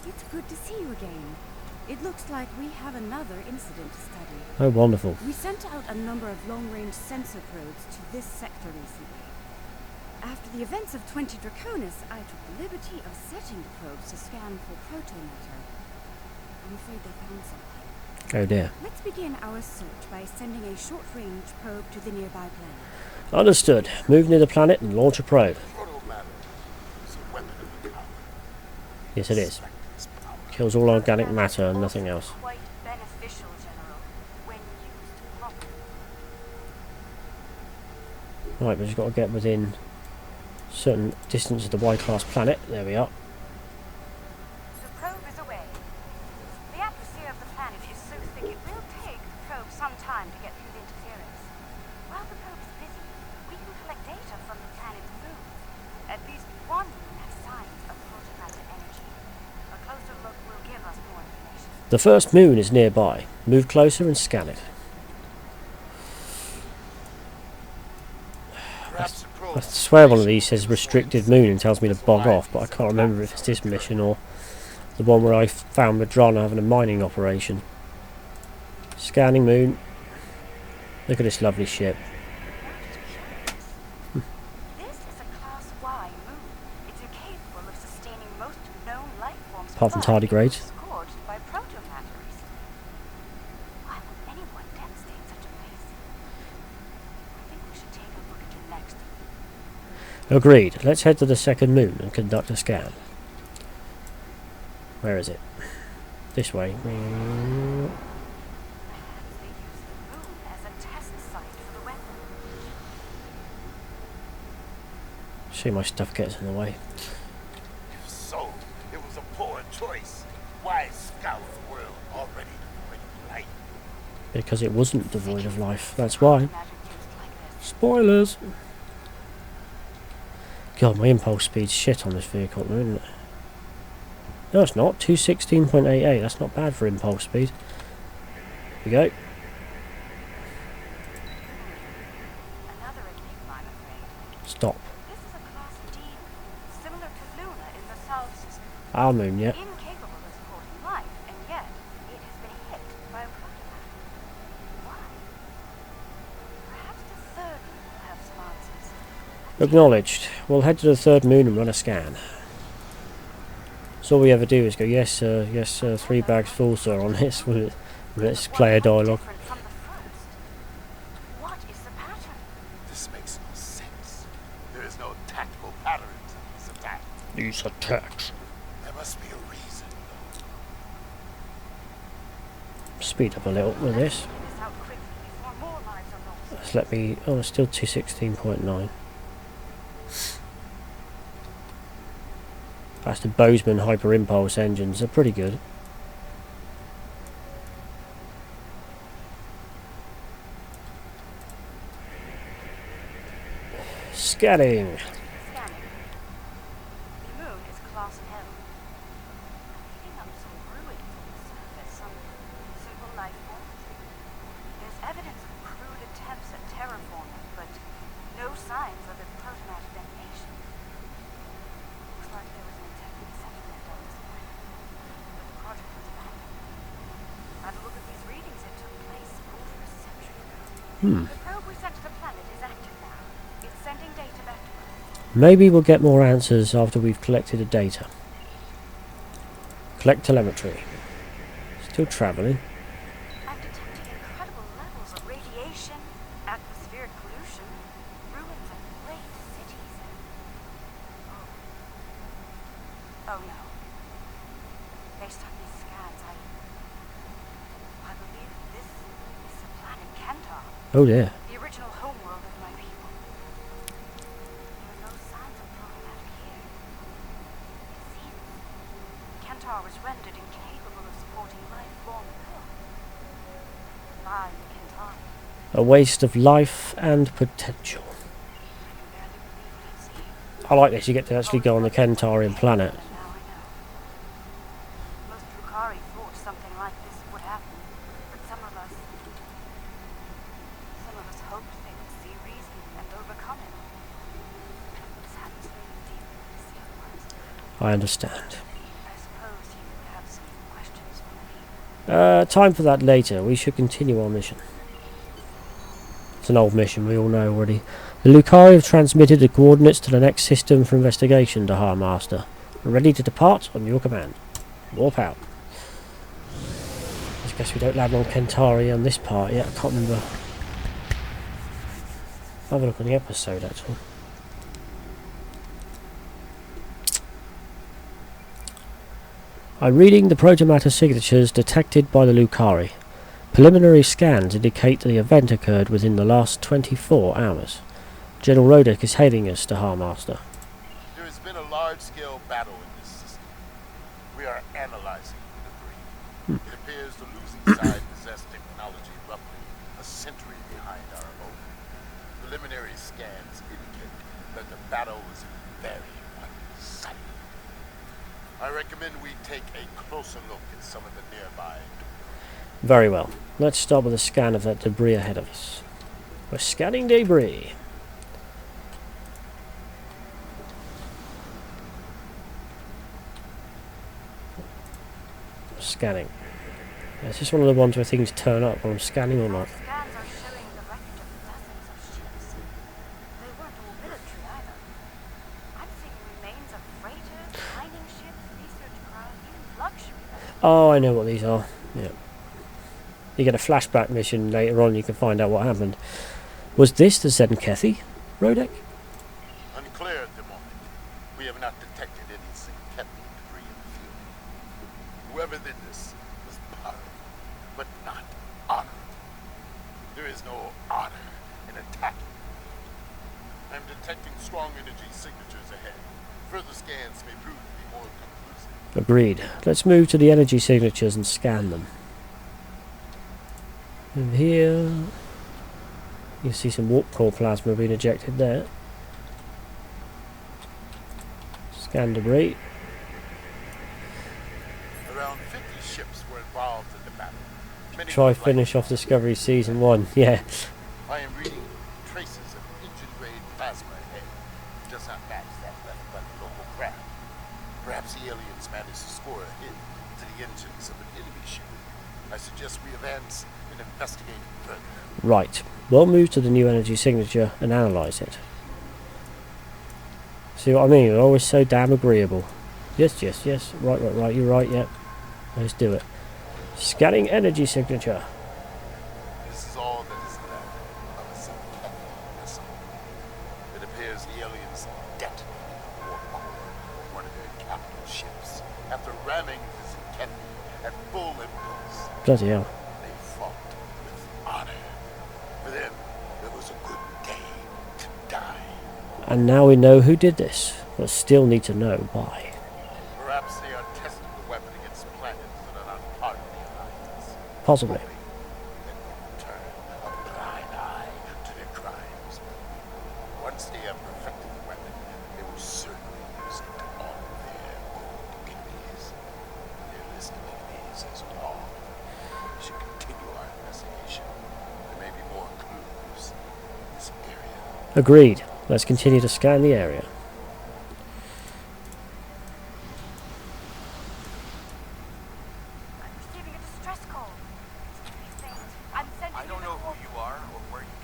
It's good to see you again. It looks like we have another incident to study. Oh, wonderful. We sent out a number of long-range sensor probes to this sector recently. After the events of 20 Draconis, I took the liberty of setting the probes to scan for protomatter. I'm afraid they found something. Oh dear. Let's begin our search by sending a short-range probe to the nearby planet. Understood. Move near the planet and launch a probe. Protomatter is a weapon of the power. Yes, it is. This power. Kills all organic matter and nothing else. Quite beneficial, General, when used properly. Right, we've just got to get within certain distance of the Y-class planet. There we are. The probe is away. The atmosphere of the planet is so thick it will take the probe some time to get through the interference. While the probe is busy, we can collect data from the planet's moon. At least one moon has signs of protomatter energy. A closer look will give us more information. The first moon is nearby. Move closer and scan it. Perhaps the probe I swear one of these says restricted moon and tells me to bog off, but I can't remember if it's this mission or the one where I found Madrona having a mining operation. Scanning moon. Look at this lovely ship. This is a Class Y moon. It's incapable of sustaining most known life forms. Apart from but tardigrades. scorched by protomatters. Why would anyone devastate such a place? I think we should take a look at it next. Agreed. Let's head to the second moon and conduct a scan. Where is it? This way. Perhaps they use the moon as a test site for the weapon. See, my stuff gets in the way. If so, it was a poor choice. Why scour the world already devoid of life? Because it wasn't devoid of life. That's why. Magic used like this. Spoilers! God, my impulse speed's shit on this vehicle, isn't it? No, it's not. 216.88. That's not bad for impulse speed. Here we go. Another enigma, I'm afraid. Stop. This is a Class D moon, similar to Luna in the Sol system. Our moon, yeah. Incapable of supporting life, and yet it has been hit by a protomatter. Why? Perhaps the third moon will have some answers. Acknowledged. We'll head to the third moon and run a scan. So all we ever do is go, yes sir, 3 bags full sir on this. Let's play a dialogue. Different from the first. What is the pattern? This makes no sense. There is no tactical pattern to these attacks. These attacks. There must be a reason. Speed up a little with this. Get this out quickly before more lives are lost. Let's let me... Oh, it's still 216.9. That's the Bozeman Hyper Impulse engines. They're pretty good. Scanning. Scanning. The moon is Class L. Picking up some ruins on the surface, some simple life forms. There's evidence of crude attempts at terraforming, but no signs of its protomatter detonation. Looks The probe we sent to the planet is active now. It's sending data back to us. Maybe we'll get more answers after we've collected the data. Collect telemetry. Still travelling. I'm detecting incredible levels of radiation, atmospheric pollution, ruins of great cities, and... Oh no. Based on these scans, I believe this is the planet Kentar, Oh dear. the original homeworld of my people. There are no signs of growing out of here. It seems Kentar was rendered incapable of supporting life long ago. By the Kentari. A waste of life and potential. I can barely believe what I'm seeing. I like this, you get to actually go on the Kentarian planet. Now I know. Most Drukari thought something like this would happen, but some of us hoped they would see reason and overcome it. This happens really deep in this otherwise. I understand. I suppose you have some questions for me. Time for that later. We should continue our mission. It's an old mission, we all know already. The Lucari have transmitted the coordinates to the next system for investigation, Dahar Master. We're ready to depart on your command. Warp out. I guess we don't land on Kentari on this part yet. I can't remember. I'll have a look on the episode, actually. I'm reading the protomatter signatures detected by the Lucari. Preliminary scans indicate the event occurred within the last 24 hours. General Rodek is hailing us, Dahar Master. There has been a large-scale battle in this system. We are analyzing the debris. It appears the losing side possessed technology roughly a century behind our own. Preliminary scans indicate that the battle was very one-sided. I recommend we take a closer look at some of the nearby. Very well. Let's start with a scan of that debris ahead of us. We're scanning debris. Scanning. Is this one of the ones where things turn up while I'm scanning or not? Scans are showing the wreckage of dozens of ships. They weren't all military either. I'm seeing remains of freighters, mining ships, research craft, even luxury vessels. Oh, I know what these are. Yeah. You get a flashback mission later on, you can find out what happened. Was this the Zenkethi, Rodek? Unclear at the moment. We have not detected any Zenkethi debris in the field. Whoever did this was powerful, but not honorable. There is no honor in attacking. I'm detecting strong energy signatures ahead. Further scans may prove to be more conclusive. Agreed. Let's move to the energy signatures and scan them. And here, you see some warp core plasma being ejected there. Scan debris. Around 50 ships were involved in the battle. Many Try were finish like- off Discovery Season 1. Yeah. I am reading traces of engine-grade plasma ahead. It does not match that left by the local craft. Perhaps the aliens managed to score a hit to the engines of an enemy ship. I suggest we advance and investigate further. Right. We'll move to the new energy signature and analyse it. See what I mean? We're always so damn agreeable. Yes, yes, yes. Right, right, right. You're right, yep. Let's do it. Scanning energy signature. This is all that is left of a Zenkethi vessel. It appears the aliens detonated the warp core of one of their capital ships after ramming the Zenkethi at full impulse. Bloody hell. They fought with honor. For them, it was a good day to die. And now we know who did this, but still need to know why. Perhaps they are testing the weapon against planets that are not part of the Alliance. Possibly. Hoping that will turn a blind eye to their crimes. Once they have perfected the weapon, they will certainly use it on their own enemies. Their list of enemies is long. We should continue our investigation. There may be more clues in this area. Agreed. Let's continue to scan the area. I'm receiving a distress call. It's very faint. I'm sending I don't know who you are or where you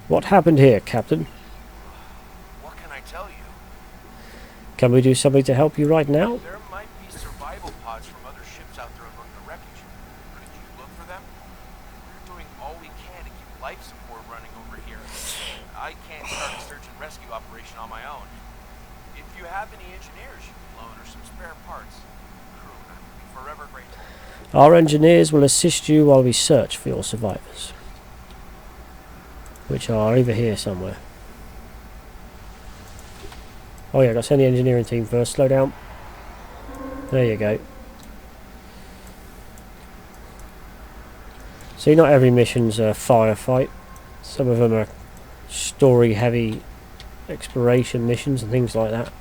What happened here, Captain? What can I tell you? Can we do something to help you right now? There might be survival pods from other ships out there among the wreckage. Could you look for them? We're doing all we can to keep life support running over here. I can't start a search and rescue operation on my own. If you have any engineers you can loan or some spare parts, crew and I would be forever grateful. Our engineers will assist you while we search for your survivors, which are over here somewhere. Oh yeah, got to send the engineering team first. Slow down. There you go. See, not every mission's a firefight. Some of them are story-heavy exploration missions and things like that.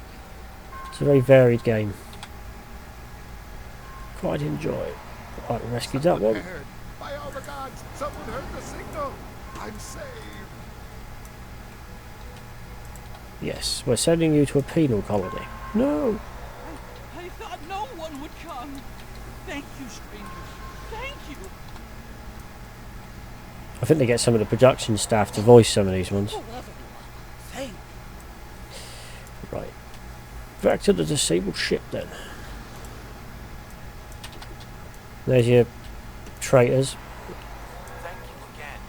It's a very varied game. Quite enjoy. Right, we rescued that one. By all the gods, someone heard the signal. I'm saved. Yes, we're sending you to a penal colony. No! I thought no one would come. Thank you, strangers. Thank you. I think they get some of the production staff to voice some of these ones. Thank Right. Back to the disabled ship then. There's your traitors. Thank you again.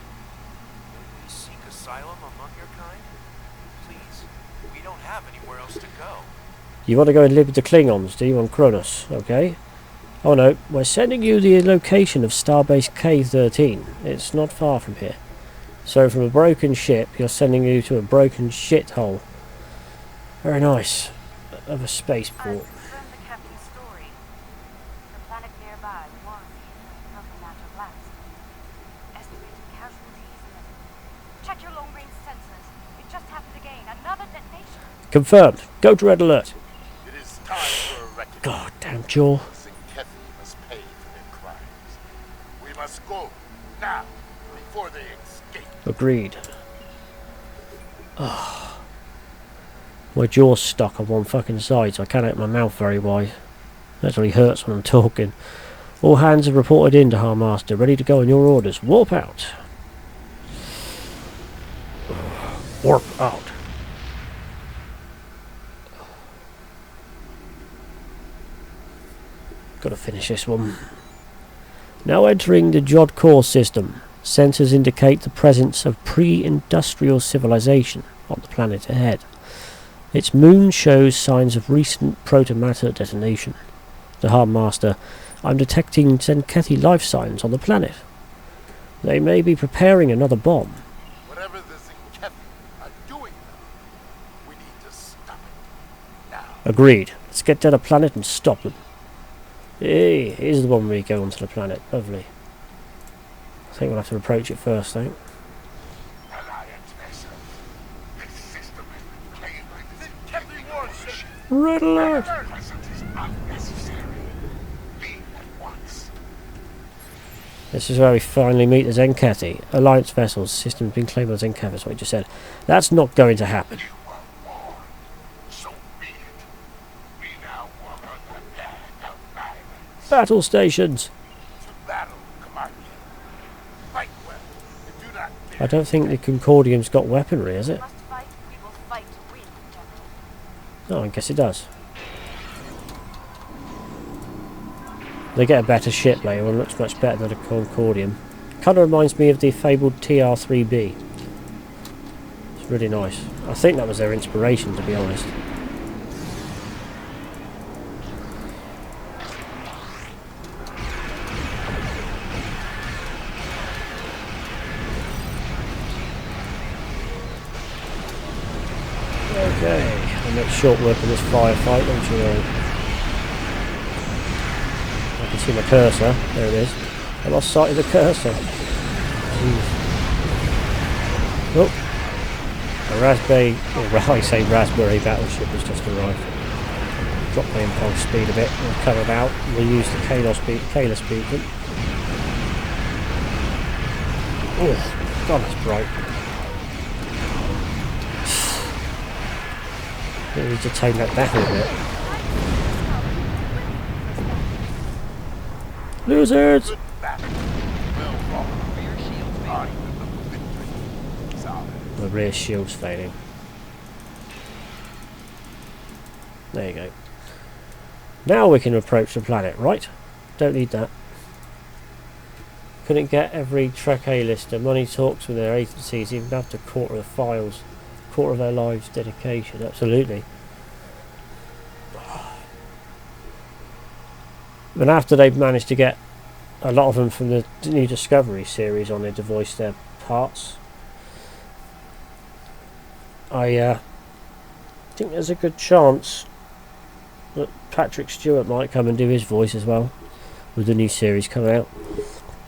May we seek asylum among your kind? Please, we don't have anywhere else to go. You want to go and live with the Klingons, do you, on Kronos? Okay. Oh no, we're sending you the location of Starbase K-13. It's not far from here. So from a broken ship, you're sending you to a broken shithole. Very nice. Of a I've spaceport. confirmed the captain's story. The planet nearby was a broken matter blast. Estimated casualties in the... Check your long-range sensors. It just happened again. Another detonation. Confirmed. Go to red alert. It is time for a reckoning. God damn jaw. Sinkethi must pay for their crimes. We must go now, before they escape. Agreed. My jaw's stuck on one fucking side, so I can't open my mouth very wide. That really hurts when I'm talking. All hands have reported in to Master, ready to go on your orders. Warp out. Warp out. Gotta finish this one. Now entering the Jod core system. Sensors indicate the presence of pre-industrial civilization on the planet ahead. Its moon shows signs of recent proto-matter detonation. The Master, I'm detecting Sinkethi life signs on the planet. They may be preparing another bomb. Whatever the Sinkethi are doing now, we need to stop it. Now. Agreed. Let's get to the planet and stop them. Hey, here's the one where we go onto the planet. Lovely. I think we'll have to approach it first, though. Alliance vessels. This system has been claimed by the Sinkethi warship. Red alert! Your presence is unnecessary. Leave at once. This is where we finally meet the Sinkethi. Alliance vessels. System's been claimed by the Sinkethi, that's what you just said. That's not going to happen. You were warned. So be it. We now walk on the path of violence. Battle stations! To battle, Commander. Fight well, and do not I fear. don't think the Concordium's got weaponry, has it? Must fight. We will fight to win, General. Oh, I guess it does. They get a better ship later, one looks much better than the Concordium. Kind of reminds me of the fabled TR-3B. It's really nice. I think that was their inspiration, to be honest. Okay, I'll make short work of this firefight, don't you all? I can see my cursor. There it is. I lost sight of the cursor. Jeez. Oh, a raspberry, or I say raspberry battleship has just arrived. Drop my impulse speed a bit. We'll come about. We'll use the Kalos beacon. Oh, God, that's bright. We need to tame that down a bit. Losers! Good battle. Well fought. Armed with the victory. Solid. The rear shield's failing. There you go. Now we can approach the planet, right? Don't need that. Couldn't get every Trek A-lister. Money talks with their agencies, even after a quarter of the files, quarter of their lives' dedication. Absolutely. And after they've managed to get a lot of them from the new Discovery series on there to voice their parts, I think there's a good chance that Patrick Stewart might come and do his voice as well with the new series coming out.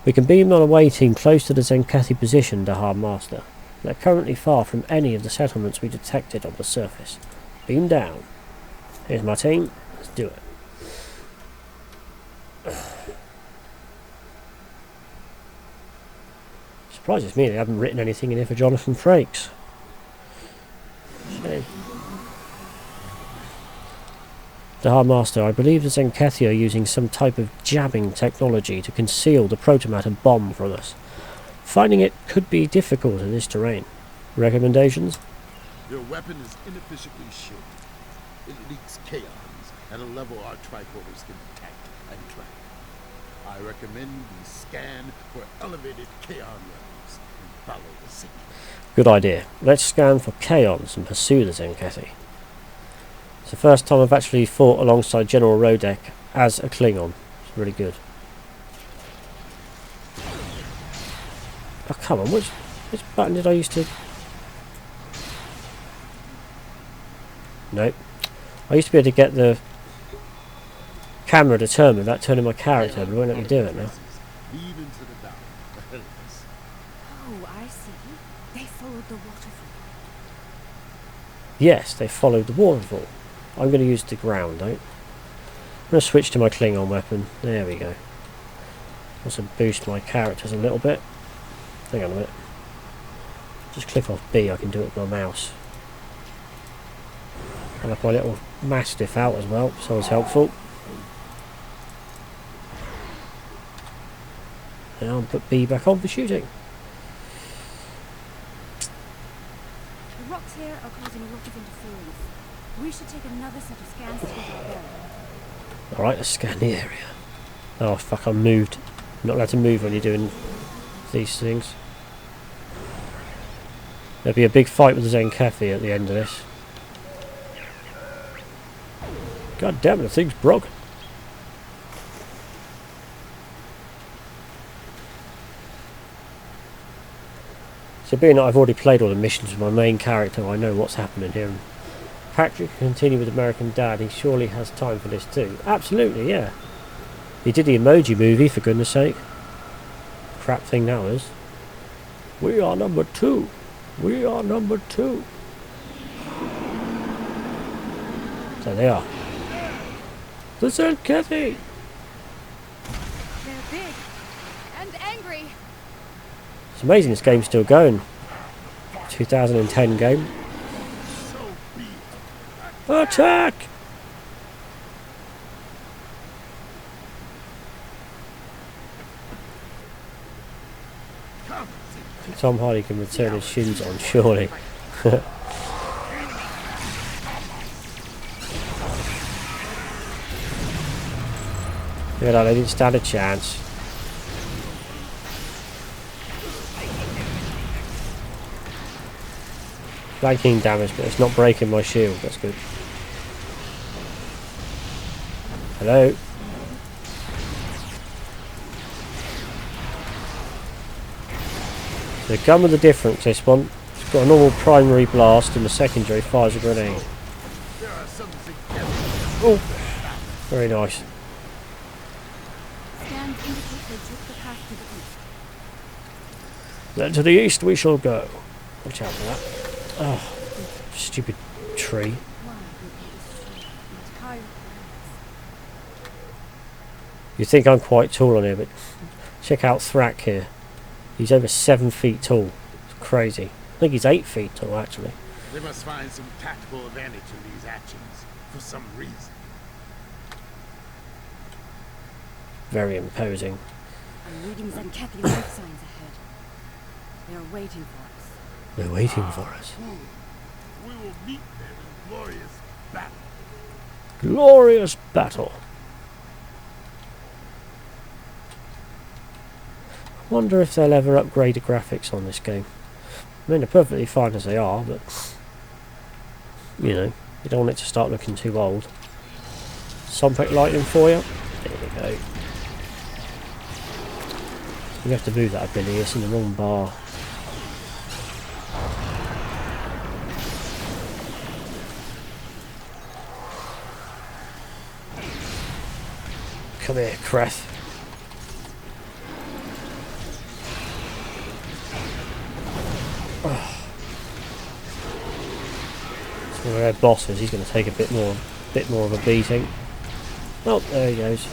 We can beam on a way team close to the Zenkethi position, Dahar Master. They're currently far from any of the settlements we detected on the surface. Beam down. Here's my team. Let's do it. Surprises me they haven't written anything in here for Jonathan Frakes. Shame. Dahar Master, I believe the Zenkethi are using some type of jamming technology to conceal the protomatter bomb from us. Finding it could be difficult in this terrain. Recommendations? Your weapon is inefficiently shielded. It leaks chaos at a level our tricorders can detect and track. I recommend we scan for elevated kaon levels and follow the signal. Good idea. Let's scan for kaons and pursue the Zenkethi. It's the first time I've actually fought alongside General Rodek as a Klingon. It's really good. Oh, come on, which button did I used to... Nope. I used to be able to get the camera determined without turning my character, but it won't let me do it now. Lead into the valley ahead of us. Oh, I see. They followed the waterfall. Yes, they followed the waterfall. I'm going to use the ground, I'm going to switch to my Klingon weapon. There we go. Also boost my characters a little bit. Hang on a minute. Just click off B, I can do it with my mouse. And I have my little mastiff out as well, so it's helpful. Now I'll put B back on for shooting. The rocks here are causing a lot of interference. We should take another set of scans to get our bearings. Alright, let's scan the area. Oh fuck, I'm moved. I'm not allowed to move when you're doing these things. There'll be a big fight with the Zenkethi at the end of this. God damn it, the thing's broken. So being that I've already played all the missions with my main character, I know what's happening here. Patrick can continue with American Dad. He surely has time for this too. Absolutely, yeah. He did the Emoji Movie, for goodness sake. Crap thing that was. We are number 2. We are number 2. So they are. The Zenkethi! They're big and angry. It's amazing this game's still going. 2010 game. Attack! Tom Hardy can return his shins on, surely. Yeah, no, they didn't stand a chance. Flanking damage, but it's not breaking my shield. That's good. Hello. The gun with the difference, this one. It's got a normal primary blast and the secondary fires a grenade. Oh, very nice. Scans indicate they took the path to the east. Then to the east we shall go. Watch out for that. Oh, stupid tree. Why would they destroy the entire planet? You think I'm quite tall on here, but check out Thrak here. He's over 7 feet tall. It's crazy. I think he's 8 feet tall, actually. They must find some tactical advantage in these actions for some reason. Very imposing. I'm reading Zenkethi life signs ahead. They are waiting for us. They're waiting for us. We will meet them in glorious battle. Glorious battle. I wonder if they'll ever upgrade the graphics on this game. I mean, they're perfectly fine as they are, but you know, you don't want it to start looking too old. Something lightning for you. There you go. You have to move that ability, it's in the wrong bar. Come here, Creth. So one of their bosses, he's going to take a bit more of a beating. Oh, there he goes.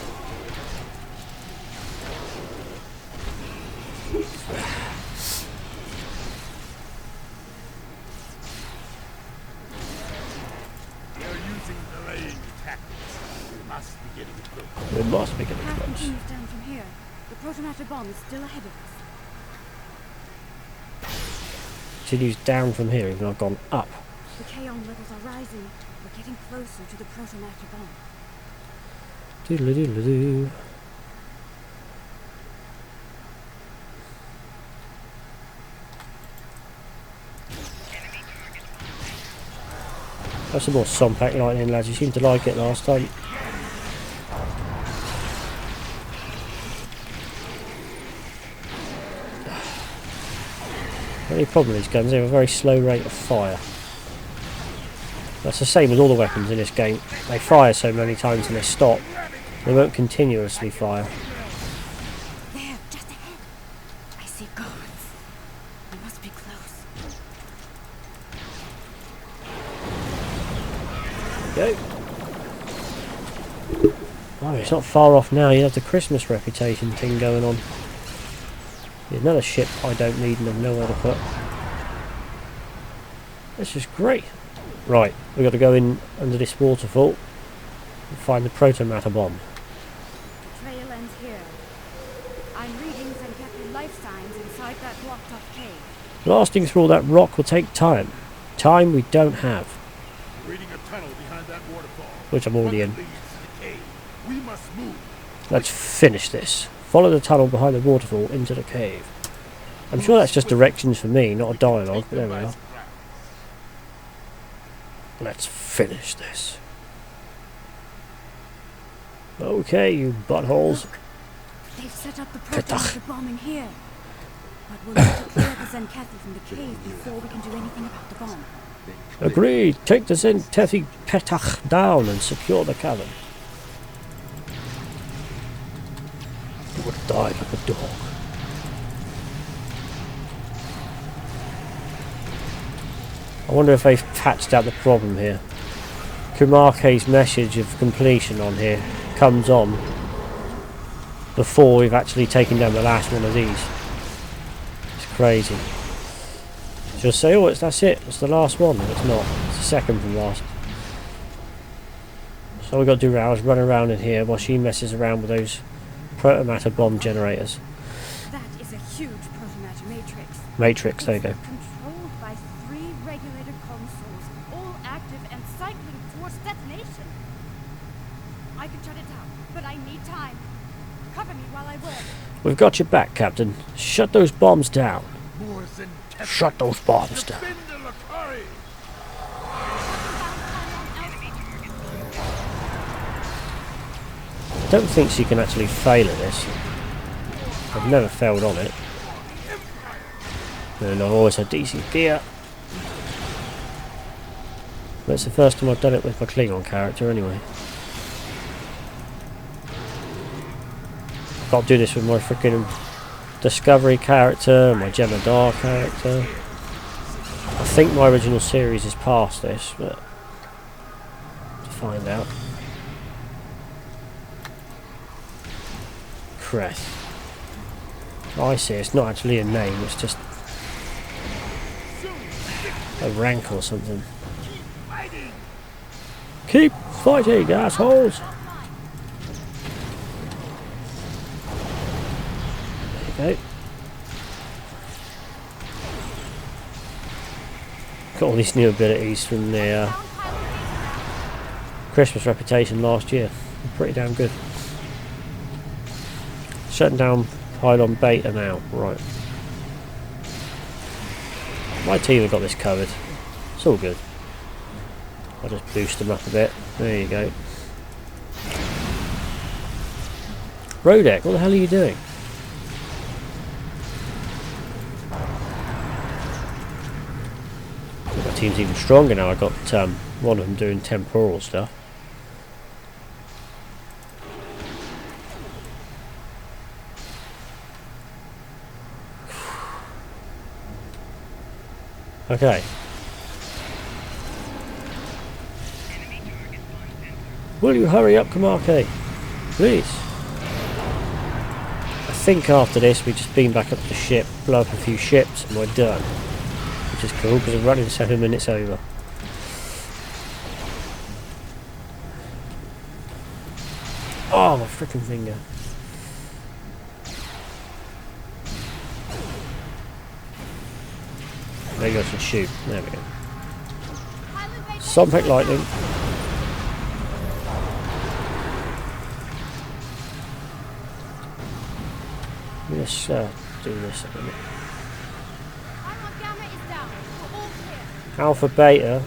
We must be getting Path close. continues down from here. The protomatter bomb is still ahead of us. Continues down from here, even though I've gone up. The Kaon levels are rising. We're getting closer to the protomatter bomb. Doodle doodle doo. That's some more Sompact lightning, lads. You seemed to like it last time. The only problem with these guns, they have a very slow rate of fire. That's the same with all the weapons in this game. They fire so many times and they stop. They won't continuously fire. There, just ahead. I see guards. We must be close. Go. Oh, it's not far off now. You have the Christmas reputation thing going on. Another ship I don't need and have nowhere to put. This is great. Right, we've got to go in under this waterfall and find the protomatter bomb. The trail ends here. I'm reading Zenkethi life signs inside that blocked-off cave. Blasting through all that rock will take time. Time we don't have. Reading a tunnel behind that waterfall. Which I'm already in. One that leads to the cave. We must move. Let's finish this. Follow the tunnel behind the waterfall into the cave. I'm sure that's just directions for me, not a dialogue, but there we are. Let's finish this. Okay, you buttholes. Look, they've set up the Petach. protomatter bomb in here. But we'll need to clear the Zenkethi from the cave before we can do anything about the bomb. Agreed. Take the Zenkethi Petach down and secure the cavern. You would die like a dog. I wonder if they've patched out the problem here. Kumake's message of completion on here comes on before we've actually taken down the last one of these. It's crazy. She'll say, oh, that's it, it's the last one. It's not, it's the second from last. So all we've got to do now is run around in here while she messes around with those protomatter bomb generators. That is a huge protomatter matrix. Matrix, there you go. Controlled by 3 regulator consoles, all active and cycling towards detonation. I can shut it down, but I need time. Cover me while I work. We've got your back, Captain. Shut those bombs down. More Zenkethi. Shut those bombs down. Defend the Lakari. I don't think she can actually fail at this. I've never failed on it. And I've always had decent gear. But it's the first time I've done it with my Klingon character anyway. Got to do this with my freaking Discovery character, my Jemadar character. I think my original series is past this, but to find out. Creth. Oh, I see, it's not actually a name, it's just a rank or something. Keep fighting, assholes! There you go. Got all these new abilities from the Christmas reputation last year. Pretty damn good. Shutting down pylon beta now. Right. My team have got this covered. It's all good. I'll just boost them up a bit. There you go. Rodek, what the hell are you doing? My team's even stronger now. I got one of them doing temporal stuff. Okay. Will you hurry up, Kamake? Please. I think after this we just beam back up to the ship, blow up a few ships, and we're done. Which is cool because we're running 7 minutes over. Oh, my freaking finger. Maybe I should shoot. There we go. Sunpack lightning. Let's do this a minute. Alpha, beta.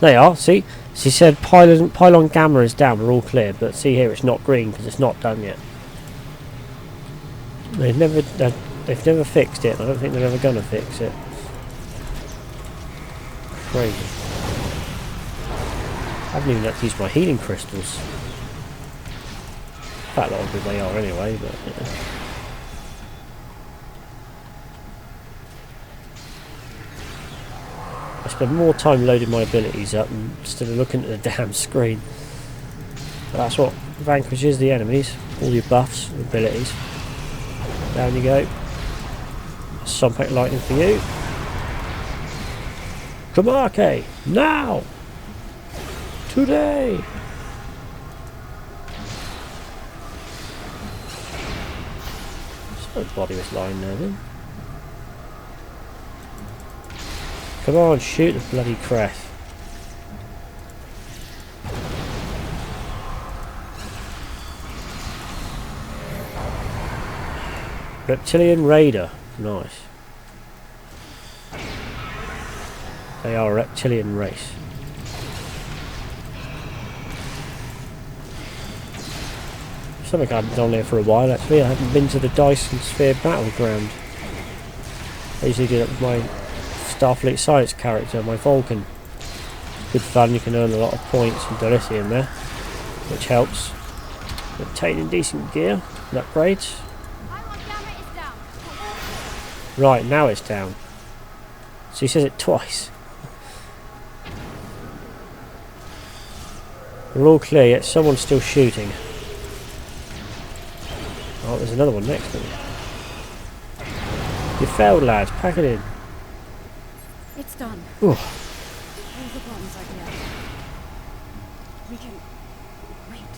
They are. See, she said pylon gamma is down. We're all clear. But see here, it's not green because it's not done yet. They've never fixed it. I don't think they're ever gonna fix it. Crazy. I haven't even had to use my healing crystals. Quite a lot of good they are anyway, but yeah. I spend more time loading my abilities up instead of looking at the damn screen. But that's what vanquishes the enemies. All your buffs and abilities. Down you go. Sunpack lightning for you. Kamake! Now! Today! Don't bother this line there then. Come on, shoot the bloody crest. Reptilian Raider. Nice. They are a reptilian race. Something I haven't done there for a while actually. I haven't been to the Dyson Sphere Battleground. I usually do that with my Starfleet Science character, my Vulcan. Good fun, you can earn a lot of points and dilithium there, which helps. Obtaining decent gear and upgrades. Right, now it's down. So he says it twice. We're all clear, yet someone's still shooting. Oh, there's another one next to me. You failed, lads. Pack it in. It's done. Ooh. All the bombs are here. We can... Wait.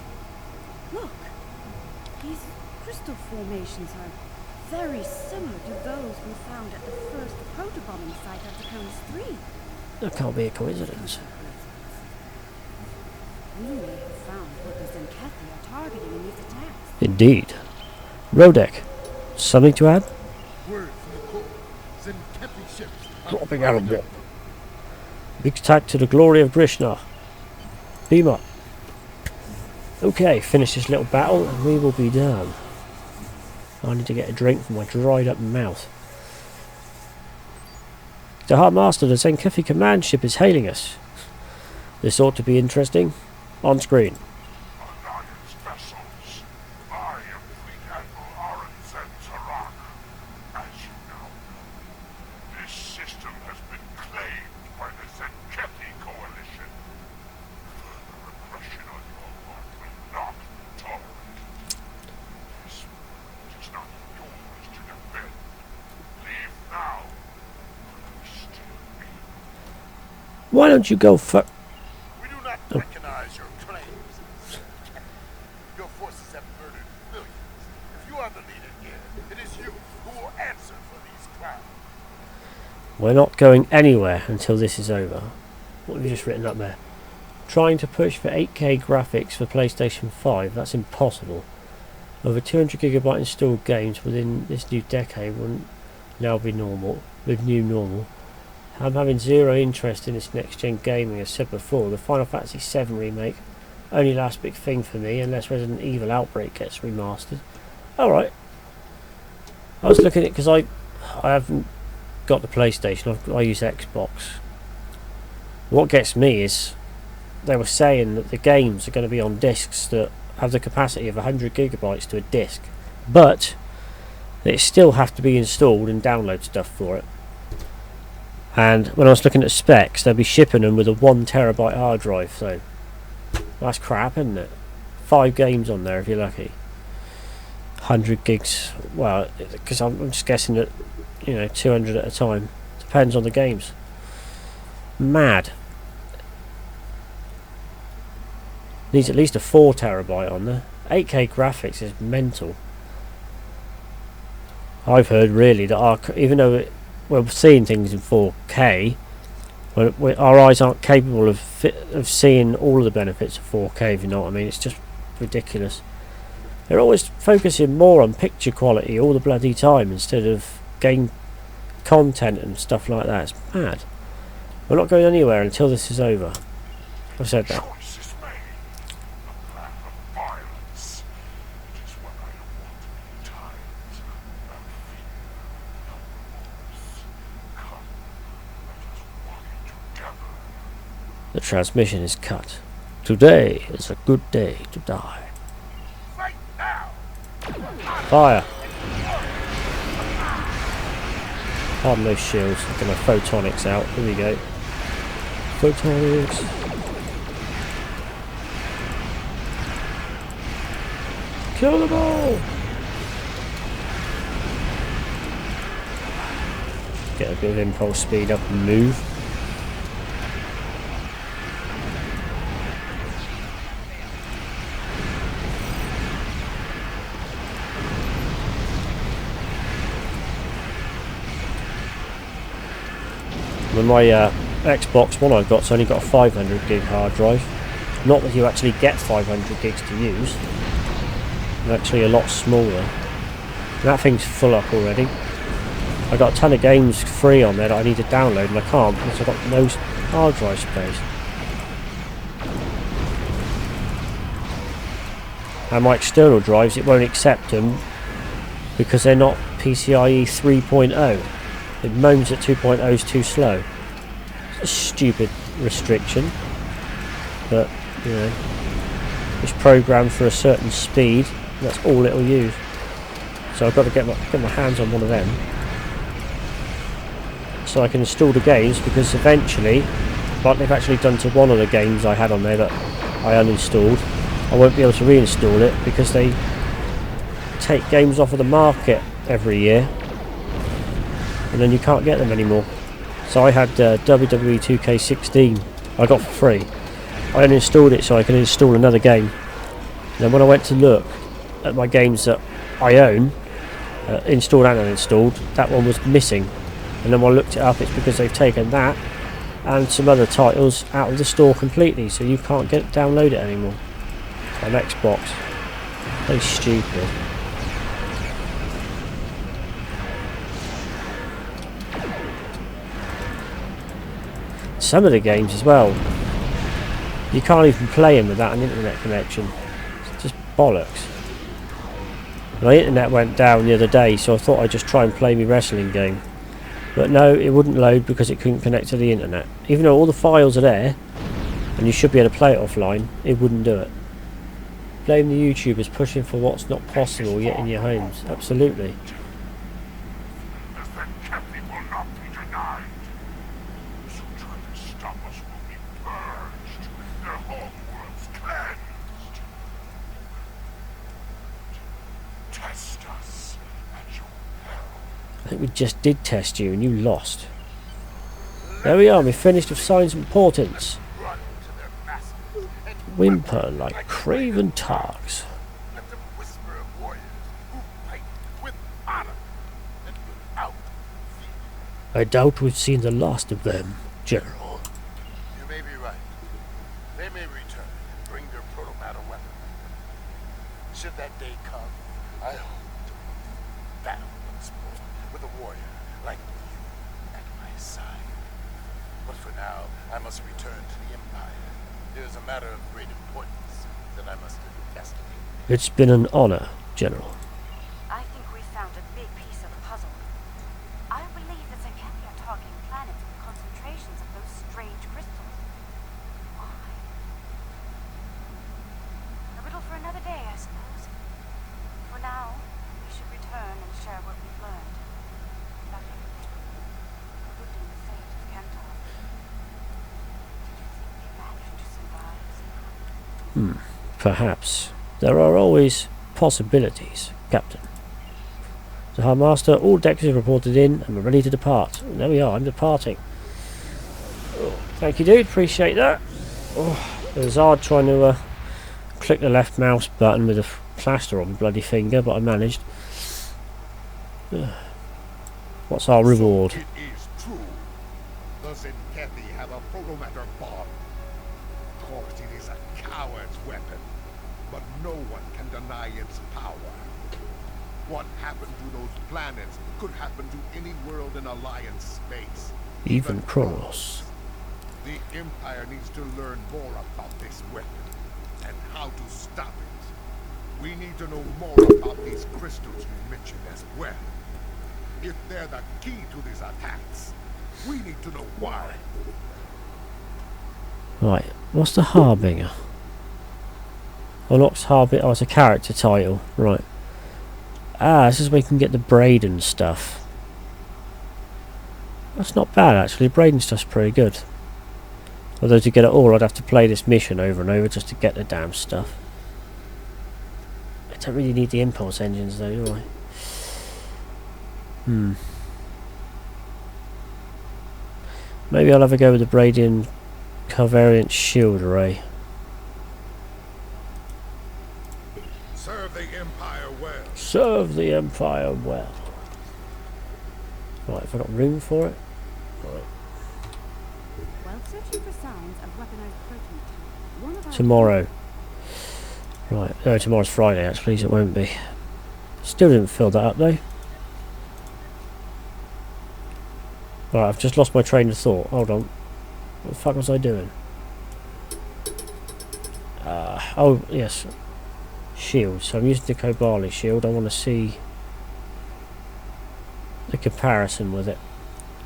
Look. These crystal formations are very similar to those we found at the first protobombing site at Taconis 3. That can't be a coincidence. We may have found what the Zenkethi are targeting in these attacks. Indeed. Rodek, something to add? Word from the core. Zenkethi ships. Dropping out of it. Big attack to the glory of Grishna. Beam up. Okay, finish this little battle and we will be done. I need to get a drink from my dried up mouth. The Heart Master, the Zenkethi command ship is hailing us. This ought to be interesting. On screen. Alliance vessels. I am Fleet Admiral Aurenzet Tarak. As you know, this system has been claimed by the Zenkethi Coalition. Further repression on your part will not tolerate. This world is not yours to defend. Leave now. For we still be. Why don't you go for... We do not recognize your claims. Your forces have murdered millions. If you are the leader here, it is you who will answer for these crimes. We're not going anywhere until this is over. What have you just written up there? Trying to push for 8K graphics for PlayStation 5, that's impossible. Over 200GB installed games within this new decade will now be normal, with new normal. I'm having zero interest in this next-gen gaming. As said before, the Final Fantasy VII remake, only last big thing for me, unless Resident Evil Outbreak gets remastered. Alright. I was looking at it because I haven't got the PlayStation, I use Xbox. What gets me is they were saying that the games are going to be on discs that have the capacity of 100GB to a disc, but they still have to be installed and download stuff for it. And when I was looking at specs, they'll be shipping them with a 1TB hard drive, so that's crap, isn't it? 5 games on there if you're lucky. 100 gigs, well, because I'm just guessing that, you know, 200 at a time. Depends on the games. Mad. Needs at least a 4TB on there. 8K graphics is mental. I've heard really that even though we're seeing things in 4K, our eyes aren't capable of seeing all of the benefits of 4K, if you know what I mean. It's just ridiculous. They're always focusing more on picture quality all the bloody time instead of game content and stuff like that. It's mad. We're not going anywhere until this is over. I've said that. The transmission is cut. Today is a good day to die. Fire! Pardon those shields. Get my photonics out. Here we go. Photonics. Kill them all! Get a bit of impulse speed up and move. When my Xbox One I've got's only got a 500 gig hard drive. Not that you actually get 500 gigs to use. They're actually a lot smaller. And that thing's full up already. I got a ton of games free on there that I need to download and I can't because I've got no hard drive space. And my external drives, it won't accept them because they're not PCIe 3.0. It moans that 2.0 is too slow. It's a stupid restriction, but you know, it's programmed for a certain speed. And that's all it'll use. So I've got to get my hands on one of them, so I can install the games. Because eventually, like they've actually done to one of the games I had on there that I uninstalled, I won't be able to reinstall it because they take games off of the market every year. And then you can't get them anymore. So I had WWE 2K16 I got for free. I uninstalled it so I can install another game. And then when I went to look at my games that I own, installed and uninstalled, that one was missing. And then when I looked it up, it's because they've taken that and some other titles out of the store completely, so you can't download it anymore on Xbox. Very stupid. Some of the games as well, you can't even play them without an internet connection. It's just bollocks. My internet went down the other day, so I thought I'd just try and play my wrestling game, but no, it wouldn't load because it couldn't connect to the internet. Even though all the files are there and you should be able to play it offline, it wouldn't do it. Blame the YouTubers pushing for what's not possible yet in your homes. Absolutely. I think we just did test you and you lost. There we are, we finished with signs of importance. Whimper like craven targs. I doubt we've seen the last of them, General. You may be right. They may return and bring their proto-matter weapon. Should that day come, I hope to battle once more with a warrior like you at my side. But for now, I must return to the Empire. There is a matter of great importance that I must investigate. It's been an honor, General. I think we found a big piece of the puzzle. I believe that the Kepi are targeting planets with concentrations of those strange crystals. Why? A riddle for another day, I suppose. For now, we should return and share what we've learned about everything, including the fate of Kentor. Did you think we managed to survive? Perhaps. There are always possibilities, Captain. So, High Master, all decks are reported in and we're ready to depart. And there we are, I'm departing. Oh, thank you, dude, appreciate that. Oh, it was hard trying to click the left mouse button with a plaster on my bloody finger, but I managed. What's our reward? So it is true. The Zenkethi have a protomatter bomb. Of course, it is a coward's weapon, but no one can deny its power. What happened to those planets could happen to any world in Alliance space. Even Kronos. The Empire needs to learn more about this weapon and how to stop it. We need to know more about these crystals you mentioned as well. If they're the key to these attacks, we need to know why. Right, what's the Harbinger? Unlocks Harbinger. Oh, it's a character title. Right. Ah, this is where you can get the Braden stuff. That's not bad, actually. Braden stuff's pretty good. Although to get it all, I'd have to play this mission over and over just to get the damn stuff. I don't really need the impulse engines, though, do I? Maybe I'll have a go with the Bradian covariant shield array. Serve the Empire well. Serve the Empire well. Right, have I got room for it? Right. While searching for signs of weaponized proton attack, one of our Tomorrow. Right, no, tomorrow's Friday actually, so it won't be. Still didn't fill that up though. Right, I've just lost my train of thought. Hold on. What the fuck was I doing? Oh, yes. Shield. So I'm using the Kobali shield. I want to see the comparison with it.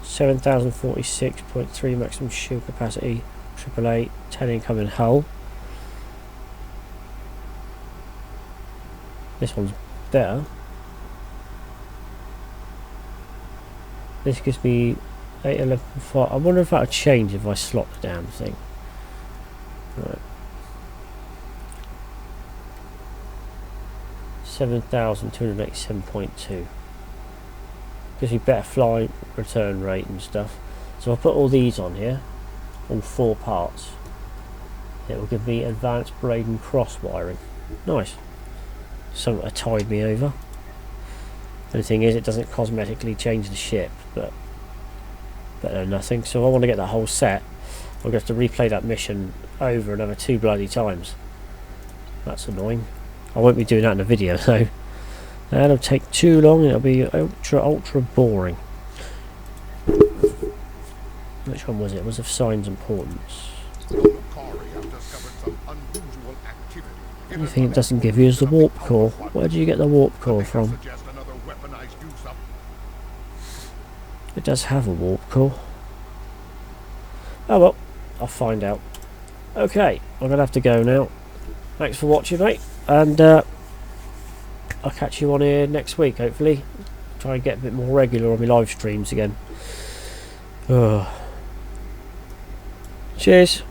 7046.3 maximum shield capacity. 888. 10 incoming hull. This one's better. This gives me 811.5. I wonder if that would change if I slot the damn thing. Right. 7,287.2. Gives me better flight return rate and stuff. So I'll put all these on here, all 4 parts. It will give me advanced Braden cross wiring. Nice. Something that tied me over. The thing is, it doesn't cosmetically change the ship, but better than nothing. So if I want to get that whole set, I'll have to replay that mission over another 2 bloody times. That's annoying. I won't be doing that in a video though. That'll take too long and it'll be ultra boring. Which one was it? It was of Signs Importance. The thing it doesn't give you is the warp core. Where do you get the warp core from? It does have a warp core. Oh well, I'll find out. Okay, I'm gonna have to go now. Thanks for watching, mate, and I'll catch you on here next week, hopefully. Try and get a bit more regular on my live streams again. Cheers.